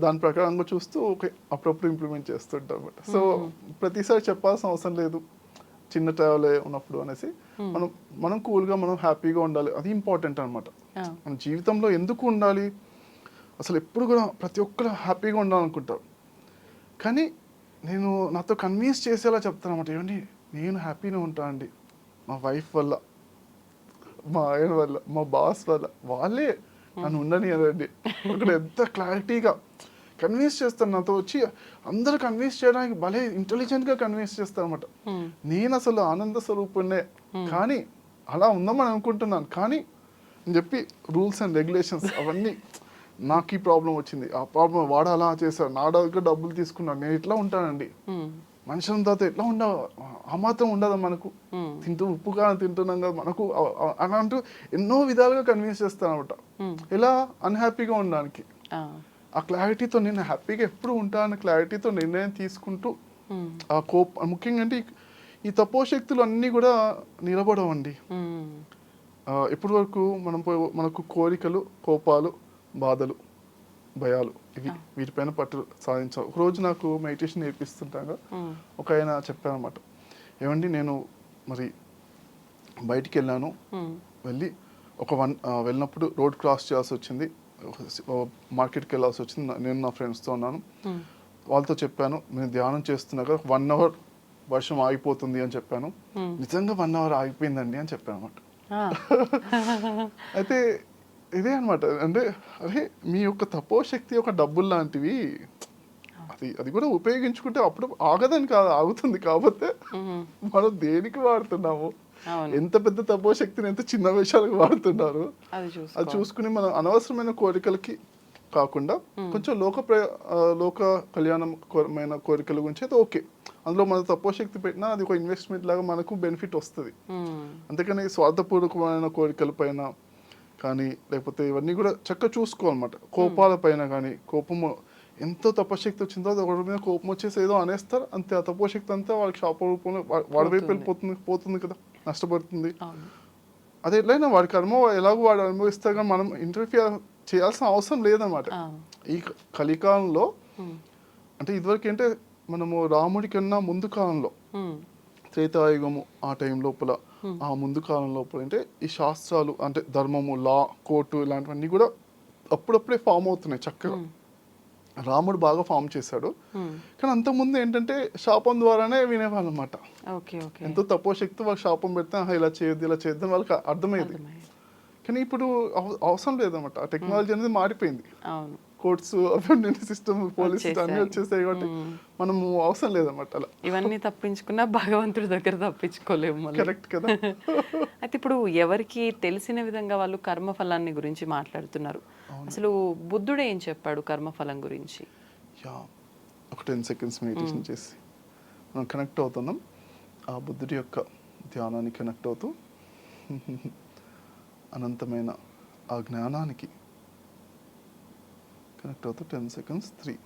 దాని ప్రకారంగా చూస్తూ ఓకే అప్పుడప్పుడు ఇంప్లిమెంట్ చేస్తుంటాం అనమాట. సో ప్రతిసారి చెప్పాల్సిన అవసరం లేదు చిన్న ట్రావెల్ ఉన్నప్పుడు అనేసి, మనం కూల్గా మనం హ్యాపీగా ఉండాలి, అది ఇంపార్టెంట్ అనమాట. మన జీవితంలో ఎందుకు ఉండాలి అసలు, ఎప్పుడు కూడా ప్రతి ఒక్కరు హ్యాపీగా ఉండాలనుకుంటారు. కానీ నేను నాతో కన్విన్స్ చేసేలా చెప్తాను అనమాట. ఏమండి నేను హ్యాపీగా ఉంటాను అండి, మా వైఫ్ వల్ల, మా ఆయన వల్ల, మా బాస్ వల్ల, వాళ్ళే నన్ను ఉండని అనండి. అక్కడ ఎంత క్లారిటీగా కన్విన్స్ చేస్తాను. నాతో వచ్చి అందరూ కన్విన్స్ చేయడానికి భలే ఇంటెలిజెంట్గా కన్విన్స్ చేస్తాను అనమాట. నేను అసలు ఆనంద స్వరూపుణ్ణే, కానీ అలా ఉందామని అనుకుంటున్నాను, కానీ అని చెప్పి రూల్స్ అండ్ రెగ్యులేషన్స్ అవన్నీ, నాకు ఈ ప్రాబ్లం వచ్చింది, ఆ ప్రాబ్లం వాడు అలా చేశాడు, నా దగ్గర డబ్బులు తీసుకున్నాను, నేను ఇట్లా ఉంటానండి, మనుషుల తర్వాత ఎట్లా ఆ మాత్రం ఉండదా మనకు, ఉప్పుగా తింటున్నాం కదా మనకు అలా అంటూ ఎన్నో విధాలుగా కన్విన్స్ చేస్తాను అనమాట. ఎలా అన్హ్యాపీగా ఉండడానికి, ఆ క్లారిటీతో నేను హ్యాపీగా ఎప్పుడు ఉంటాను క్లారిటీతో నిర్ణయం తీసుకుంటూ, ఆ ముఖ్యంగా అంటే ఈ తపోశక్తులు అన్నీ కూడా నిలబడవండి. ఇప్పటి వరకు మనకు కోరికలు, కోపాలు, బాధలు, భయాలు, వీటిపైన పట్టు సాధించాం. ఒకరోజు నాకు మెడిటేషన్ నేర్పిస్తుంటాగా ఒక ఆయన చెప్పారనమాట. ఏమండి నేను మరి బయటికి వెళ్ళాను, వెళ్ళినప్పుడు రోడ్ క్రాస్ చేయాల్సి వచ్చింది, మార్కెట్కి వెళ్ళాల్సి వచ్చింది, నేను నా ఫ్రెండ్స్తో ఉన్నాను. వాళ్ళతో చెప్పాను నేను ధ్యానం చేస్తున్నాగా 1 అవర్ వర్షం ఆగిపోతుంది అని చెప్పాను. నిజంగా 1 అవర్ ఆగిపోయిందండి అని చెప్పాను అనమాట. అయితే ఇదే అనమాట, అంటే అదే మీ యొక్క తపోశక్తి యొక్క డబ్బులు లాంటివి, అది కూడా ఉపయోగించుకుంటే అప్పుడు ఆగదని కాదు, ఆగుతుంది. కాకపోతే మనం దేనికి వాడుతున్నాము, ఎంత పెద్ద తపోశక్తిని ఎంత చిన్న విషయాలకు వాడుతున్నారు అది చూసుకుని మనం అనవసరమైన కోరికలకి కాకుండా కొంచెం లోక కళ్యాణమైన కోరికల గురించి అయితే ఓకే, అందులో మన తపోశక్తి పెట్టినా అది ఒక ఇన్వెస్ట్మెంట్ లాగా మనకు బెనిఫిట్ వస్తుంది. అంతేకాని స్వార్థపూర్వకమైన కోరికల పైన కానీ లేకపోతే ఇవన్నీ కూడా చక్కగా చూసుకోవాలన్నమాట. కోపాల పైన కానీ, కోపము ఎంతో తపశక్తి వచ్చిందో ఒకరి మీద కోపం వచ్చేసి ఏదో అనేస్తారు అంతే, ఆ తపోశక్తి అంతా వాళ్ళకి శాప రూపంలో వాడి వైపు పోతుంది కదా, నష్టపడుతుంది. అది ఎట్లయినా వాడి కర్మ ఎలాగో వాడు అనుభవిస్తారు, కానీ మనం ఇంటర్ఫియర్ చేయాల్సిన అవసరం లేదన్నమాట. ఈ కలికాలంలో అంటే ఇదివరకు అంటే మనము రాముడి కన్నా ముందు కాలంలో త్రేతాయుగము ఆ టైం లోపల, ఆ ముందు కాలం లోపల అంటే ఈ శాస్త్రాలు అంటే ధర్మము, లా, కోర్టు ఇలాంటివన్నీ కూడా అప్పుడప్పుడే ఫామ్ అవుతున్నాయి చక్కగా. రాముడు బాగా ఫామ్ చేశాడు, కానీ అంతకుముందు ఏంటంటే శాపం ద్వారానే వినేవాళ్ళు అనమాట. ఎంతో తపోశక్తి వాళ్ళకి శాపం పెడితే ఇలా చేయొద్దు ఇలా చేయొద్దు వాళ్ళకి అర్థమయ్యేది. కానీ ఇప్పుడు అవసరం లేదన్నమాట, ఆ టెక్నాలజీ అనేది మారిపోయింది. కోర్ట్స్ అవన్నీ సిస్టమ్, పోలీస్ అన్నీ వచ్చేసాయి కాబట్టి మనము అవసరం లేదన్నమాట. అలా ఇవన్నీ తప్పించుకున్నా భగవంతుడి దగ్గర తప్పించుకోలేము. కరెక్ట్ కదా. అయితే ఇప్పుడు ఎవరికి తెలిసిన విధంగా వాళ్ళు కర్మఫలాన్ని గురించి మాట్లాడుతున్నారు. అసలు బుద్ధుడు ఏం చెప్పాడు కర్మఫలం గురించి? ఒక 10 సెకండ్స్ మెడిటేషన్ చేసి మనం కనెక్ట్ అవుతున్నాం ఆ బుద్ధుడి యొక్క ధ్యానానికి కనెక్ట్ అవుతూ అనంతమైన ఆ జ్ఞానానికి కనెక్ట్ అవుతూ 10 సెకండ్స్ 3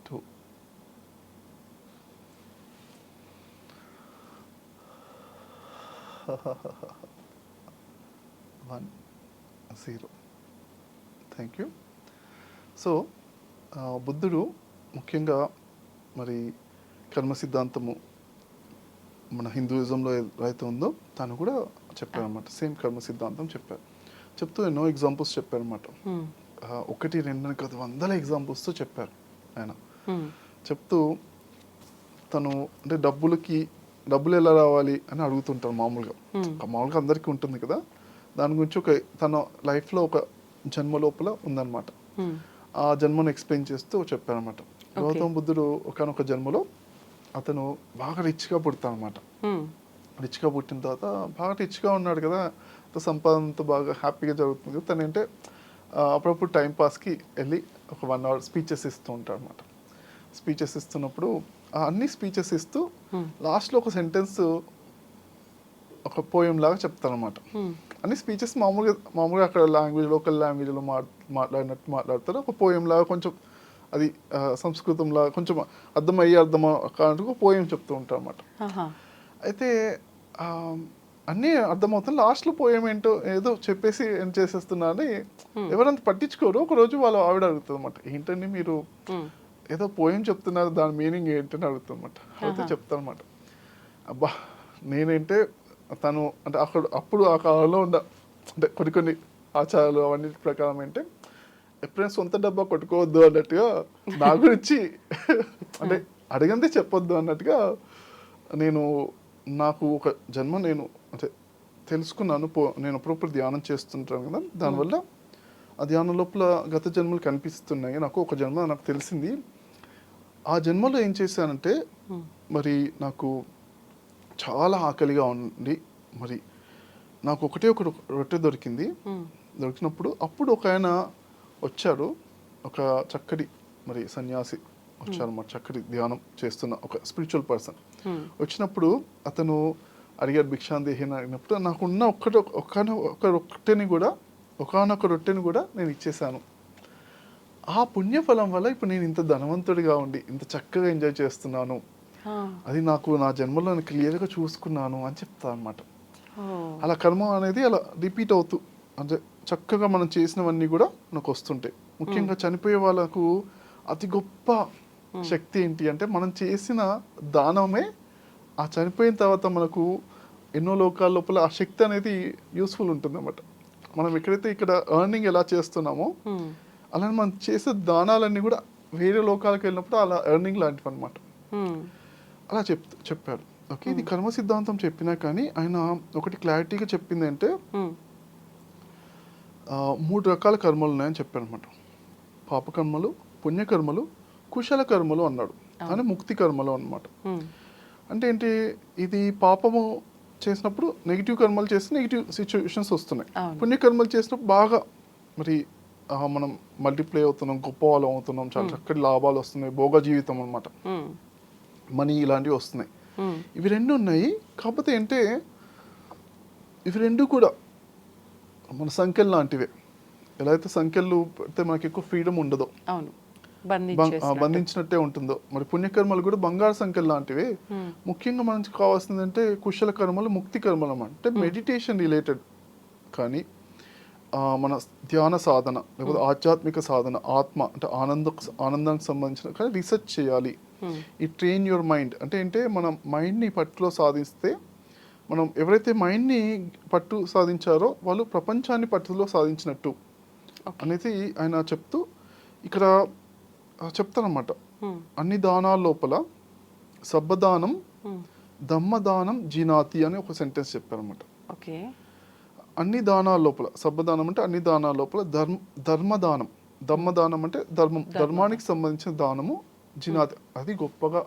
2 1 0. Thank you. సో బుద్ధుడు ముఖ్యంగా మరి కర్మ సిద్ధాంతము మన హిందూయిజంలో ఏదైతే ఉందో తను కూడా చెప్పారనమాట. సేమ్ కర్మ సిద్ధాంతం చెప్పారు. చెప్తూ ఎన్నో ఎగ్జాంపుల్స్ చెప్పారనమాట. ఒకటి రెండు కాదు, వందల ఎగ్జాంపుల్స్తో చెప్పారు ఆయన. చెప్తూ తను అంటే డబ్బులు ఎలా రావాలి అని అడుగుతుంటారు మామూలుగా అందరికీ ఉంటుంది కదా. దాని గురించి తన లైఫ్లో ఒక జన్మ లోపల ఉందన్నమాట. ఆ జన్మను ఎక్స్ప్లెయిన్ చేస్తూ చెప్పారనమాట. గౌతమ బుద్ధుడు ఒకనొక జన్మలో అతను బాగా రిచ్గా పుడతానమాట. రిచ్గా పుట్టిన తర్వాత బాగా రిచ్గా ఉన్నాడు కదా, సంపాదనతో బాగా హ్యాపీగా జరుగుతుంది కదా. తను ఏంటంటే అప్పుడప్పుడు టైంపాస్కి వెళ్ళి ఒక 1 hour స్పీచెస్ ఇస్తూ ఉంటాడు అనమాట. స్పీచెస్ ఇస్తున్నప్పుడు అన్ని స్పీచెస్ ఇస్తూ లాస్ట్లో ఒక సెంటెన్స్ ఒక పోయం లాగా చెప్తారనమాట. అన్ని స్పీచెస్ మామూలుగా అక్కడ లోకల్ లాంగ్వేజ్లో మాట్లాడతారు. ఒక పోయం లాగా కొంచెం అది సంస్కృతంలా కొంచెం అర్థం ఒక పోయం చెప్తూ ఉంటారు అనమాట. అయితే అన్నీ అర్థమవుతుంది. లాస్ట్లో పోయం ఏంటో ఏదో చెప్పేసి ఏం చేసేస్తున్నా అని ఎవరంత పట్టించుకోరు. ఒకరోజు వాళ్ళ ఆవిడ అడుగుతుంది అనమాట, ఏంటండి మీరు ఏదో పోయం చెప్తున్నారు, దాని మీనింగ్ ఏంటని అడుగుతుంది అనమాట. అయితే చెప్తానమాట, అబ్బా నేనేంటే తను అంటే అప్పుడు ఆ కాలంలో అంటే కొన్ని ఆచారాలు అవన్నీ ప్రకారం ఏంటంటే ఎప్పుడైనా సొంత డబ్బా కొట్టుకోవద్దు అన్నట్టుగా నా గురించి అంటే అడిగిందే చెప్పొద్దు అన్నట్టుగా నాకు ఒక జన్మ నేను అంటే తెలుసుకున్నాను. నేను అప్పుడప్పుడు ధ్యానం చేస్తుంటాను కదా, దానివల్ల ఆ ధ్యానం లోపల గత జన్మలు కనిపిస్తున్నాయి. నాకు ఒక జన్మ నాకు తెలిసింది. ఆ జన్మలో ఏం చేశానంటే మరి నాకు చాలా ఆకలిగా ఉంది. మరి నాకు ఒక రొట్టె దొరికినప్పుడు ఒక ఆయన వచ్చాడు, ఒక చక్కటి మరి సన్యాసి వచ్చారన్నమాట. చక్కటి ధ్యానం చేస్తున్న ఒక స్పిరిచువల్ పర్సన్ వచ్చినప్పుడు అతను అడిగారు భిక్షాందేహి అని అడిగినప్పుడు నాకున్న ఒకనొక రొట్టెని కూడా నేను ఇచ్చేసాను. ఆ పుణ్యఫలం వల్ల ఇప్పుడు నేను ఇంత ధనవంతుడిగా ఉండి ఇంత చక్కగా ఎంజాయ్ చేస్తున్నాను. అది నాకు నా జన్మలో నేను క్లియర్గా చూసుకున్నాను అని చెప్తా అనమాట. అలా కర్మ అనేది అలా రిపీట్ అవుతూ అంటే చక్కగా మనం చేసినవన్నీ కూడా మనకు వస్తుంటాయి. ముఖ్యంగా చనిపోయే వాళ్ళకు అతి గొప్ప శక్తి ఏంటి అంటే మనం చేసిన దానమే ఆ చనిపోయిన తర్వాత మనకు ఎన్నో లోకాల లోపల ఆ శక్తి అనేది యూస్ఫుల్ ఉంటుంది అన్నమాట. మనం ఎక్కడైతే ఇక్కడ ఎర్నింగ్ ఎలా చేస్తున్నామో అలానే మనం చేసే దానాలన్నీ కూడా వేరే లోకాలకు వెళ్ళినప్పుడు అలా ఎర్నింగ్ లాంటివి అనమాట. అలా చెప్పారు. ఓకే, ఇది కర్మ సిద్ధాంతం చెప్పినా కానీ ఆయన ఒకటి క్లారిటీగా చెప్పింది అంటే 3 రకాల కర్మలు ఉన్నాయని చెప్పారు అనమాట. పాపకర్మలు, పుణ్యకర్మలు, కుశల కర్మలు అన్నాడు. అని ముక్తి కర్మలు అనమాట. అంటే ఏంటి, ఇది పాపము చేసినప్పుడు నెగిటివ్ కర్మలు చేస్తే నెగిటివ్ సిచ్యువేషన్స్ వస్తున్నాయి. పుణ్యకర్మలు చేసినప్పుడు బాగా మరి మనం మల్టిప్లై అవుతున్నాం, గొప్ప వాళ్ళం అవుతున్నాం, చాలా చక్కటి లాభాలు వస్తున్నాయి, భోగ జీవితం అనమాట, మనీ ఇలాంటివి వస్తున్నాయి. ఇవి రెండు ఉన్నాయి. కాకపోతే ఏంటే ఇవి రెండు కూడా మన సంఖ్యలు లాంటివే. ఎలా అయితే సంఖ్యలు పెడితే మనకి ఎక్కువ ఫ్రీడమ్ ఉండదో, బంధించినట్టే ఉంటుందో, మరి పుణ్యకర్మలు కూడా బంగారు సంఖ్యలు లాంటివి. ముఖ్యంగా మనకి కావాల్సింది అంటే కుశల కర్మలు, ముక్తి కర్మలు అంటే మెడిటేషన్ రిలేటెడ్ కానీ మన ధ్యాన సాధన లేకపోతే ఆధ్యాత్మిక సాధన, ఆత్మ అంటే ఆనందానికి సంబంధించిన కానీ రీసెర్చ్ చేయాలి. ఈ ట్రైన్ యువర్ మైండ్ అంటే ఏంటంటే మనం మైండ్ని పట్టులో సాధిస్తే, మనం ఎవరైతే మైండ్ని పట్టు సాధించారో వాళ్ళు ప్రపంచాన్ని పట్టులో సాధించినట్టు అనేది ఆయన చెప్తూ ఇక్కడ చెప్తారన్నమాట. అన్ని దానాల లోపల సబ్బదానం దమ్మదానం జీనాతి అని ఒక సెంటెన్స్ చెప్పారన్నమాట. అన్ని దానాల లోపల సబ్బదానం అంటే అన్ని దానాల లోపల ధర్మదానం, దమ్మదానం అంటే ధర్మానికి సంబంధించిన దానము, జినాతి అది గొప్పగా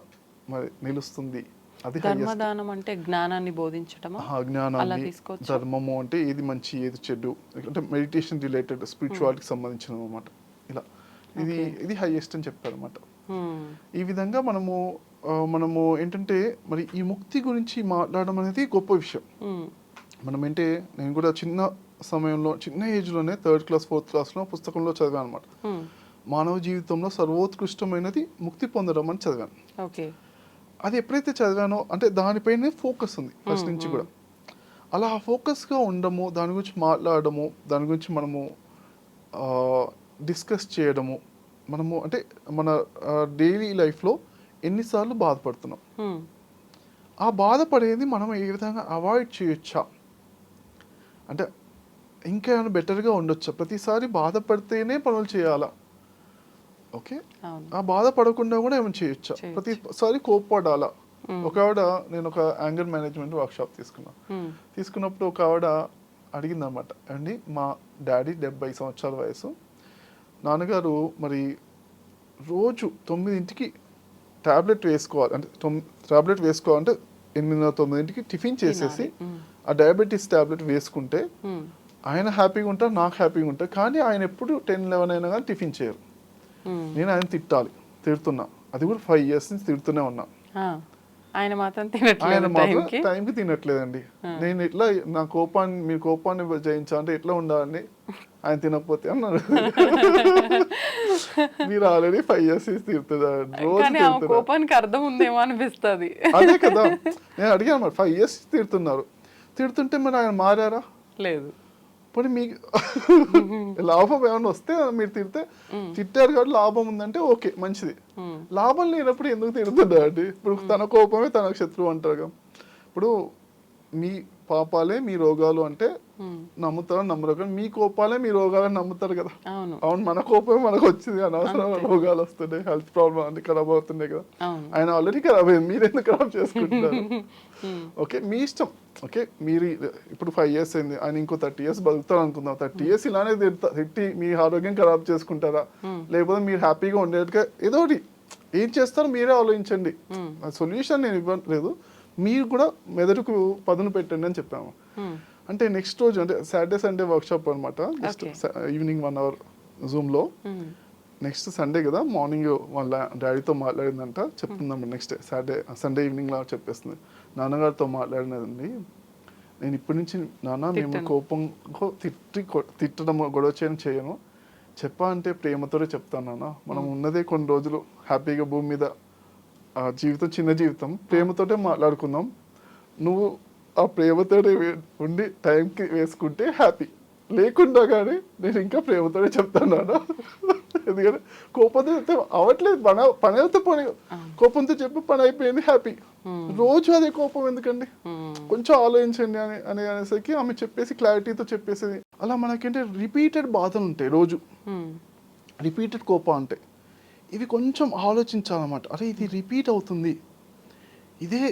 మరి నిలుస్తుంది. అది ధర్మదానం అంటే జ్ఞానాన్ని బోధించటం, జ్ఞానాన్ని, ధర్మము అంటే ఏది మంచి ఏది చెడు అంటే మెడిటేషన్ రిలేటెడ్ స్పిరిచువాలిటీకి సంబంధించిన అనమాట. ఇలా ఇది హైయెస్ట్ అని చెప్పారు అనమాట. ఈ విధంగా మనము ఏంటంటే మరి ఈ ముక్తి గురించి మాట్లాడడం అనేది గొప్ప విషయం. మనం ఏంటే నేను కూడా చిన్న సమయంలో చిన్న ఏజ్లోనే 3rd class 4th classలో పుస్తకంలో చదివాను అనమాట. మానవ జీవితంలో సర్వోత్కృష్టమైనది ముక్తి పొందడం అని చదివాను. అది ఎప్పుడైతే చదివానో అంటే దానిపైనే ఫోకస్ ఉంది ఫస్ట్ నుంచి కూడా. అలా ఫోకస్గా ఉండము, దాని గురించి మాట్లాడము, దాని గురించి మనము డిస్కస్ చేయడము, మనము అంటే మన డైలీ లైఫ్లో ఎన్నిసార్లు బాధపడుతున్నాం, ఆ బాధపడేది మనం ఏ విధంగా అవాయిడ్ చేయొచ్చా అంటే ఇంకా ఏమైనా బెటర్గా ఉండొచ్చు, ప్రతిసారి బాధపడితేనే పనులు చేయాలా? ఓకే, అవును. ఆ బాధపడకుండా కూడా ఏమైనా చేయొచ్చా? ప్రతిసారి కోప్పడాలా? ఒక ఆవిడ, నేను ఒక యాంగర్ మేనేజ్మెంట్ వర్క్షాప్ తీసుకున్నప్పుడు ఒక ఆవిడ అడిగిందనమాట, అండి మా డాడీ 70 సంవత్సరాల వయసు, నాన్నగారు మరి రోజు 9ంటికి ట్యాబ్లెట్ వేసుకోవాలి, అంటే ట్యాబ్లెట్ వేసుకోవాలంటే 8-9ంటికి టిఫిన్ చేసేసి ఆ డయాబెటీస్ ట్యాబ్లెట్ వేసుకుంటే ఆయన హ్యాపీగా ఉంటారు, నాకు హ్యాపీగా ఉంటారు. కానీ ఆయన ఎప్పుడు 10-11 అయినా కానీ టిఫిన్ చేయరు. నేను ఆయన తిడుతున్నా, అది కూడా 5 years నుంచి తిడుతూనే ఉన్నా. ఆయన మాత్రం టైంకి తినట్లేదండి. నేను ఎట్లా నా కోపాన్ని, మీ కోపాన్ని జయించాలంటే ఎట్లా ఉండాలండి, ఆయన తినకపోతే అన్నారు. మీరు ఆల్రెడీ 5 years నుంచి తిడుతున్నారు, రోజు కోపానికి అర్థం ఉందేమో అనిపిస్తుంది. అదే కదా నేను అడిగాను, మరి 5 years తిడుతుంటే మరి ఆయన మారారా? లేదు. పోనీ మీకు లాభం ఏమైనా వస్తే మీరు తిట్టారు కాబట్టి లాభం ఉందంటే ఓకే, మంచిది. లాభం లేనప్పుడు ఎందుకు తిడుతుందా అండి? ఇప్పుడు తన కోపమే తనకు శత్రువు అంటారు కదా. ఇప్పుడు మీ పాపాలే మీ రోగాలు అంటే నమ్ముతారు, నమ్మరు. కానీ మీ కోపాలే మీ రోగాలని నమ్ముతారు కదా. అవును, మన కోపమే మనకు వచ్చింది, అనవసరమైన రోగాలు వస్తున్నాయి, హెల్త్ ప్రాబ్లమ్ అన్ని ఖరాబ్ అవుతున్నాయి కదా. ఆయన ఆల్రెడీ ఖరాబ్ అయ్యింది, మీరు ఎందుకు ఖరాబ్ చేసుకుంటున్నారు? ఓకే, మీ ఇష్టం. ఓకే, మీరు ఇప్పుడు 5 years అయింది, ఆయన ఇంకో 30 years బతుకుతారు అనుకుందాం. 30 years ఇలానే తిట్టి మీ ఆరోగ్యం ఖరాబ్ చేసుకుంటారా? లేకపోతే మీరు హ్యాపీగా ఉండేట్టుగా ఏదో ఒకటి ఏం చేస్తారో మీరే ఆలోచించండి. సొల్యూషన్ నేను ఇవ్వట్లేదు, మీరు కూడా మెదడుకు పదును పెట్టండి అని చెప్పాము. అంటే నెక్స్ట్ రోజు, అంటే సాటర్డే సండే వర్క్షాప్ అనమాట, జస్ట్ ఈవినింగ్ 1 hour జూమ్లో. నెక్స్ట్ సండే కదా, మార్నింగ్ వాళ్ళ డాడీతో మాట్లాడిందంట, చెప్తుందన్నమాట. నెక్స్ట్ సండే ఈవినింగ్లో చెప్పేస్తుంది, నాన్నగారితో మాట్లాడినదండి, నేను ఇప్పటి నుంచి నాన్న మేము కోపంగా తిట్టడం, గొడవ చేయను, చెప్పా అంటే ప్రేమతోనే చెప్తాను నాన్న. మనం ఉన్నదే కొన్ని రోజులు హ్యాపీగా భూమి మీద, జీవితం చిన్న జీవితం, ప్రేమతోటే మాట్లాడుకుందాం. నువ్వు ఆ ప్రేమతోనే ఉండి టైంకి వేసుకుంటే హ్యాపీ, లేకుండా కానీ నేను ఇంకా ప్రేమతోనే చెప్తాను నాన్న. ఎందుకంటే కోపంతో అవ్వట్లేదు, పని అయితే పని, కోపంతో చెప్పి పని అయిపోయింది, హ్యాపీ. రోజు అదే కోపం ఎందుకండి, కొంచెం ఆలోచించండి అనేసరికి ఆమె చెప్పేసి క్లారిటీతో చెప్పేసేది. అలా మనకేంటే రిపీటెడ్ బాధలు ఉంటాయి, రోజు రిపీటెడ్ కోపం ఉంటాయి. ఇవి కొంచెం ఆలోచించాలన్నమాట. అరే ఇది రిపీట్ అవుతుంది, ఇదే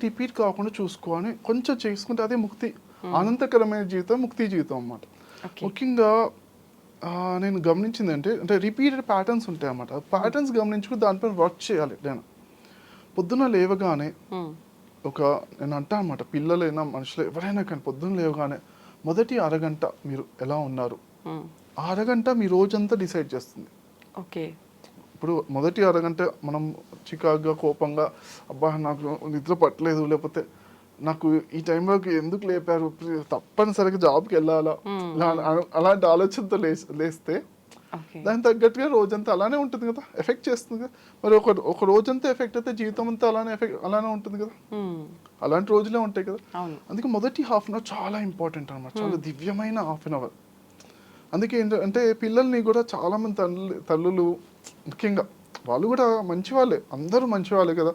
రిపీట్ కాకుండా చూసుకోవాలి, కొంచెం చేసుకుంటే అదే ముక్తి, ఆనందకరమైన జీవితం, ముక్తి జీవితం అన్నమాట. ముఖ్యంగా నేను గమనించింది అంటే రిపీటెడ్ ప్యాటర్న్స్ ఉంటాయి అన్నమాట. ప్యాటర్న్స్ గమనించుకుని దానిపైన వర్క్ చేయాలి. నేను పొద్దున్న లేవగానే నేను అంటా అన్నమాట, పిల్లలైనా మనుషులు ఎవరైనా కానీ పొద్దున్న లేవగానే మొదటి అరగంట మీరు ఎలా ఉన్నారు, ఆ అరగంట మీ రోజంతా డిసైడ్ చేస్తుంది. ఓకే, ఇప్పుడు మొదటి అరగంట మనం చికాగ్గా, కోపంగా, అబ్బా నాకు నిద్ర పట్టలేదు, లేకపోతే నాకు ఈ టైంలోకి ఎందుకు లేపారు, తప్పనిసరిగా జాబ్కి వెళ్ళాలా, అలాంటి ఆలోచనతో లేస్తే దానికి తగ్గట్టుగా రోజంతా అలానే ఉంటుంది కదా, ఎఫెక్ట్ చేస్తుంది కదా. మరి ఒక రోజంతా ఎఫెక్ట్ అయితే జీవితం అంతా అలానే ఉంటుంది కదా, అలాంటి రోజులే ఉంటాయి కదా. అందుకే మొదటి హాఫ్ అన్ అవర్ చాలా ఇంపార్టెంట్ అనమాట, చాలా దివ్యమైన హాఫ్ అన్ అవర్. అందుకే ఏంటంటే పిల్లల్ని కూడా చాలామంది తల్లులు ముఖ్యంగా వాళ్ళు కూడా మంచి వాళ్ళే, అందరూ మంచి వాళ్ళే కదా.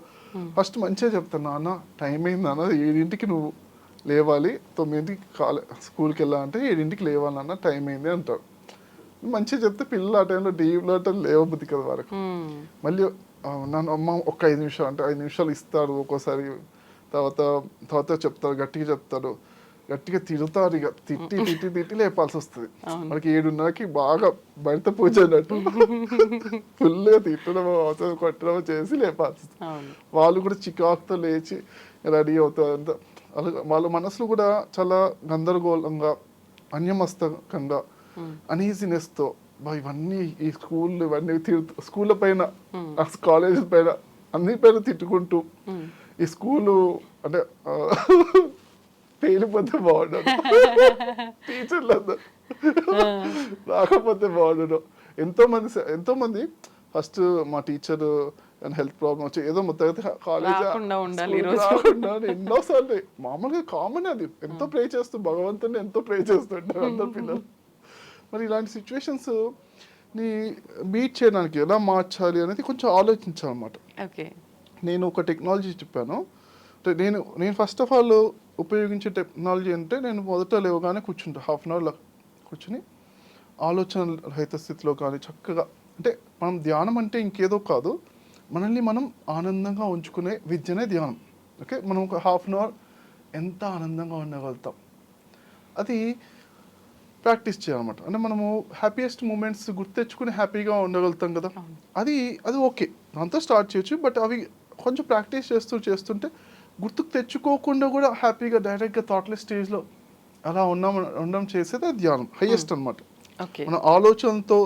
ఫస్ట్ మంచిగా చెప్తాను, నాన్న టైం అయింది నాన్న, 7ంటికి నువ్వు లేవాలి, 9ంటికి స్కూల్కి వెళ్ళాలంటే 7ంటికి లేవాలి నాన్న, టైం అయింది అంటారు. మంచిగా చెప్తే పిల్లలు ఆ టైంలో డీప్లో లేవబుద్ధి కదా వరకు. మళ్ళీ నన్ను అమ్మ ఒక 5 నిమిషాలు అంటే 5 నిమిషాలు ఇస్తారు ఒక్కోసారి, తర్వాత చెప్తారు, గట్టిగా తిడతారు, ఇక తిట్టి లేపాల్సి వస్తుంది. మనకి 7:30కి బాగా బయట పూజ అన్నట్టు ఫుల్గా తిట్టడమో కొట్టడమో చేసి లేపాల్సి వస్తుంది. వాళ్ళు కూడా చికాకుతో లేచి రెడీ అవుతారు. అంతా వాళ్ళ మనసులు కూడా చాలా గందరగోళంగా, అన్యమస్తకంగా, అనీజినెస్తో, ఇవన్నీ ఈ ఇవన్నీ స్కూళ్ళ పైన, కాలేజీల పైన, అన్ని పైన తిట్టుకుంటూ, ఈ స్కూలు అంటే పేలిపోతే బాగుండదు, టీచర్లు అందరు రాకపోతే బాగుండదు. ఎంతో మంది ఫస్ట్ మా టీచర్ హెల్త్ ప్రాబ్లమ్ వచ్చి ఏదో మొత్తం కాలేజ్ ఎన్నోసార్లు, మామూలుగా కామన్ అది, ఎంతో ప్రే చేస్తూ భగవంతుని ఎంతో ప్రే చేస్తుంటారు అందరు పిల్లలు. మరి ఇలాంటి సిచ్యువేషన్స్ ని బీట్ చేయడానికి ఎలా మార్చాలి అనేది కొంచెం ఆలోచించాలన్నమాట. నేను ఒక టెక్నాలజీ చెప్పాను, అంటే నేను ఫస్ట్ ఆఫ్ ఆల్ ఉపయోగించే టెక్నాలజీ అంటే నేను మొదట లేవగానే కూర్చుంటా, హాఫ్ అన్ అవర్లో కూర్చుని ఆలోచన రహిత స్థితిలో కానీ చక్కగా, అంటే మనం ధ్యానం అంటే ఇంకేదో కాదు, మనల్ని మనం ఆనందంగా ఉంచుకునే విద్యనే ధ్యానం. ఓకే, మనం ఒక హాఫ్ అన్ అవర్ ఎంత ఆనందంగా ఉండగలుగుతాం అది ప్రాక్టీస్ చేయాలన్నమాట. అంటే మనము హ్యాపీయెస్ట్ మూమెంట్స్ గుర్తెచ్చుకుని హ్యాపీగా ఉండగలుగుతాం కదా, అది ఓకే, దాంతో స్టార్ట్ చేయొచ్చు. బట్ అవి కొంచెం ప్రాక్టీస్ చేస్తుంటే గుర్తుకు తెచ్చుకోకుండా కూడా హ్యాపీగా డైరెక్ట్గా థాట్లెస్ స్టేజ్లో అలా ఉండడం చేసేది అది ధ్యానం హైయెస్ట్ అనమాట. ఓకే. మన ఆలోచనతో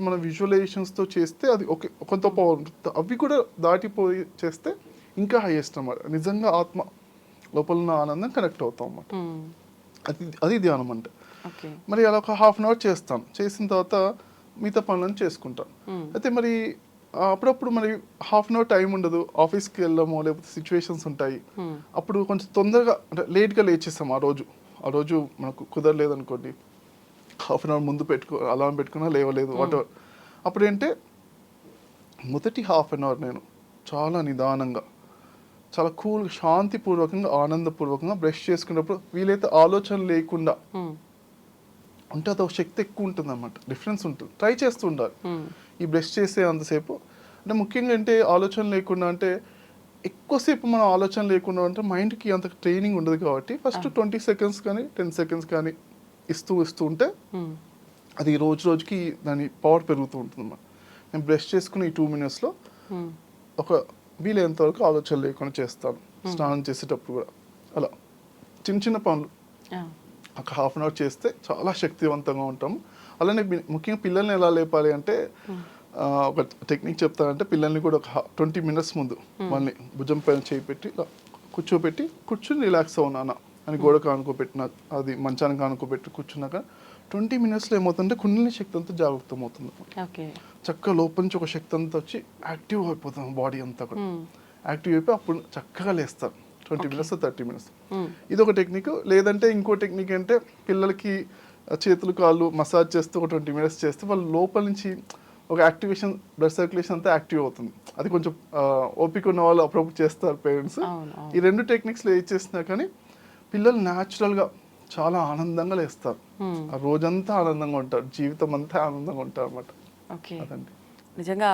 మన విజువలైజేషన్స్తో చేస్తే అది ఓకే కొంత పవర్ ఉంటుంది. అవి కూడా దాటిపోయి చేస్తే ఇంకా హైయెస్ట్ అన్నమాట. నిజంగా ఆత్మ లోపల ఉన్న ఆనందం కనెక్ట్ అవుతాం అన్నమాట. అది ధ్యానం అంటే. మరి అలా ఒక హాఫ్ అన్ అవర్ చేస్తాను, చేసిన తర్వాత మిగతా పనులను చేసుకుంటాను. అయితే మరి అప్పుడప్పుడు మరి హాఫ్ అన్ అవర్ టైం ఉండదు, ఆఫీస్కి వెళ్ళాము లేకపోతే సిచ్యువేషన్స్ ఉంటాయి, అప్పుడు కొంచెం తొందరగా అంటే లేట్గా లేచేస్తాం. ఆ రోజు మనకు కుదరలేదు అనుకోండి, హాఫ్ అన్ అవర్ ముందు అలారం పెట్టుకున్నా లేవలేదు వాటెవర్, అప్పుడు ఏంటంటే మొదటి హాఫ్ అన్ అవర్ నేను చాలా నిదానంగా, చాలా కూల్, శాంతిపూర్వకంగా, ఆనందపూర్వకంగా బ్రష్ చేసుకున్నప్పుడు వీలైతే ఆలోచన లేకుండా ఉంటే అదొక శక్తి ఎక్కువ ఉంటుంది అన్నమాట, డిఫరెన్స్ ఉంటుంది. ట్రై చేస్తూ ఉండాలి ఈ బ్రష్ చేసే అంతసేపు. అంటే ముఖ్యంగా అంటే ఆలోచన లేకుండా, అంటే ఎక్కువసేపు మనం ఆలోచన లేకుండా అంటే మైండ్కి అంత ట్రైనింగ్ ఉండదు కాబట్టి ఫస్ట్ 20 సెకండ్స్ కానీ 10 సెకండ్స్ కానీ ఇస్తూ ఉంటే అది రోజుకి దాని పవర్ పెరుగుతూ ఉంటుంది అన్నమాట. నేను బ్రష్ చేసుకుని ఈ 2 minutesలో ఒక వీలైనంత వరకు ఆలోచన లేకుండా చేస్తాను. స్నానం చేసేటప్పుడు కూడా అలా చిన్న పనులు ఒక హాఫ్ అన్ అవర్ చేస్తే చాలా శక్తివంతంగా ఉంటాము. అలానే ముఖ్యంగా పిల్లల్ని ఎలా లేపాలి అంటే ఒక టెక్నిక్ చెప్తానంటే, పిల్లల్ని కూడా ఒక 20 minutes ముందు వాళ్ళని భుజం పైన చేయి పెట్టి కూర్చుని రిలాక్స్ అవ్వు నాన్న అని గోడకు ఆనుకోబెట్టిన, అది మంచానికి ఆనుకోబెట్టి కూర్చున్నాక 20 minutesలో ఏమవుతుందంటే కుండలిని శక్తి అంతా జాగృతం అవుతుంది. చక్కగా లోపల నుంచి ఒక శక్తి అంతా వచ్చి యాక్టివ్ అయిపోతుంది, బాడీ అంతా కూడా యాక్టివ్ అయిపోయి అప్పుడు చక్కగా లేస్తారు 20 minutes 30 minutes. ఇది ఒక టెక్నిక్. లేదంటే ఇంకో టెక్నిక్ అంటే పిల్లలకి చేతులు కాళ్ళు మసాజ్ చేస్తూ ఒక 20 minutes చేస్తే వాళ్ళ లోపల నుంచి ఒక యాక్టివేషన్, బ్లడ్ సర్క్యులేషన్ అంతా యాక్టివ్ అవుతుంది. అది కొంచెం ఓపిక ఉన్న వాళ్ళు అప్పుడప్పుడు చేస్తారు పేరెంట్స్. ఈ 2 టెక్నిక్స్లో ఏది చేసినా కానీ పిల్లలు న్యాచురల్గా చాలా ఆనందంగా లేస్తారు, ఆ రోజంతా ఆనందంగా ఉంటారు, జీవితం అంతా ఆనందంగా ఉంటారు అన్నమాట. అదండి. నిజంగా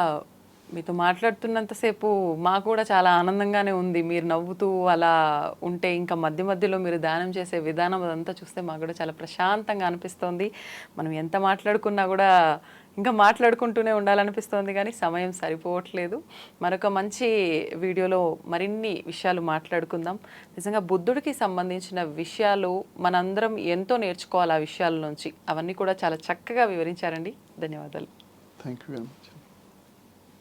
మీతో మాట్లాడుతున్నంతసేపు మాకు కూడా చాలా ఆనందంగానే ఉంది. మీరు నవ్వుతూ అలా ఉంటే, ఇంకా మధ్యలో మీరు ధ్యానం చేసే విధానం అదంతా చూస్తే మాకు కూడా చాలా ప్రశాంతంగా అనిపిస్తోంది. మనం ఎంత మాట్లాడుకున్నా కూడా ఇంకా మాట్లాడుకుంటూనే ఉండాలనిపిస్తోంది, కానీ సమయం సరిపోవట్లేదు. మరొక మంచి వీడియోలో మరిన్ని విషయాలు మాట్లాడుకుందాం. నిజంగా బుద్ధుడికి సంబంధించిన విషయాలు మనందరం ఎంతో నేర్చుకోవాలి ఆ విషయాల నుంచి. అవన్నీ కూడా చాలా చక్కగా వివరించారండి. ధన్యవాదాలు. Thank you very much.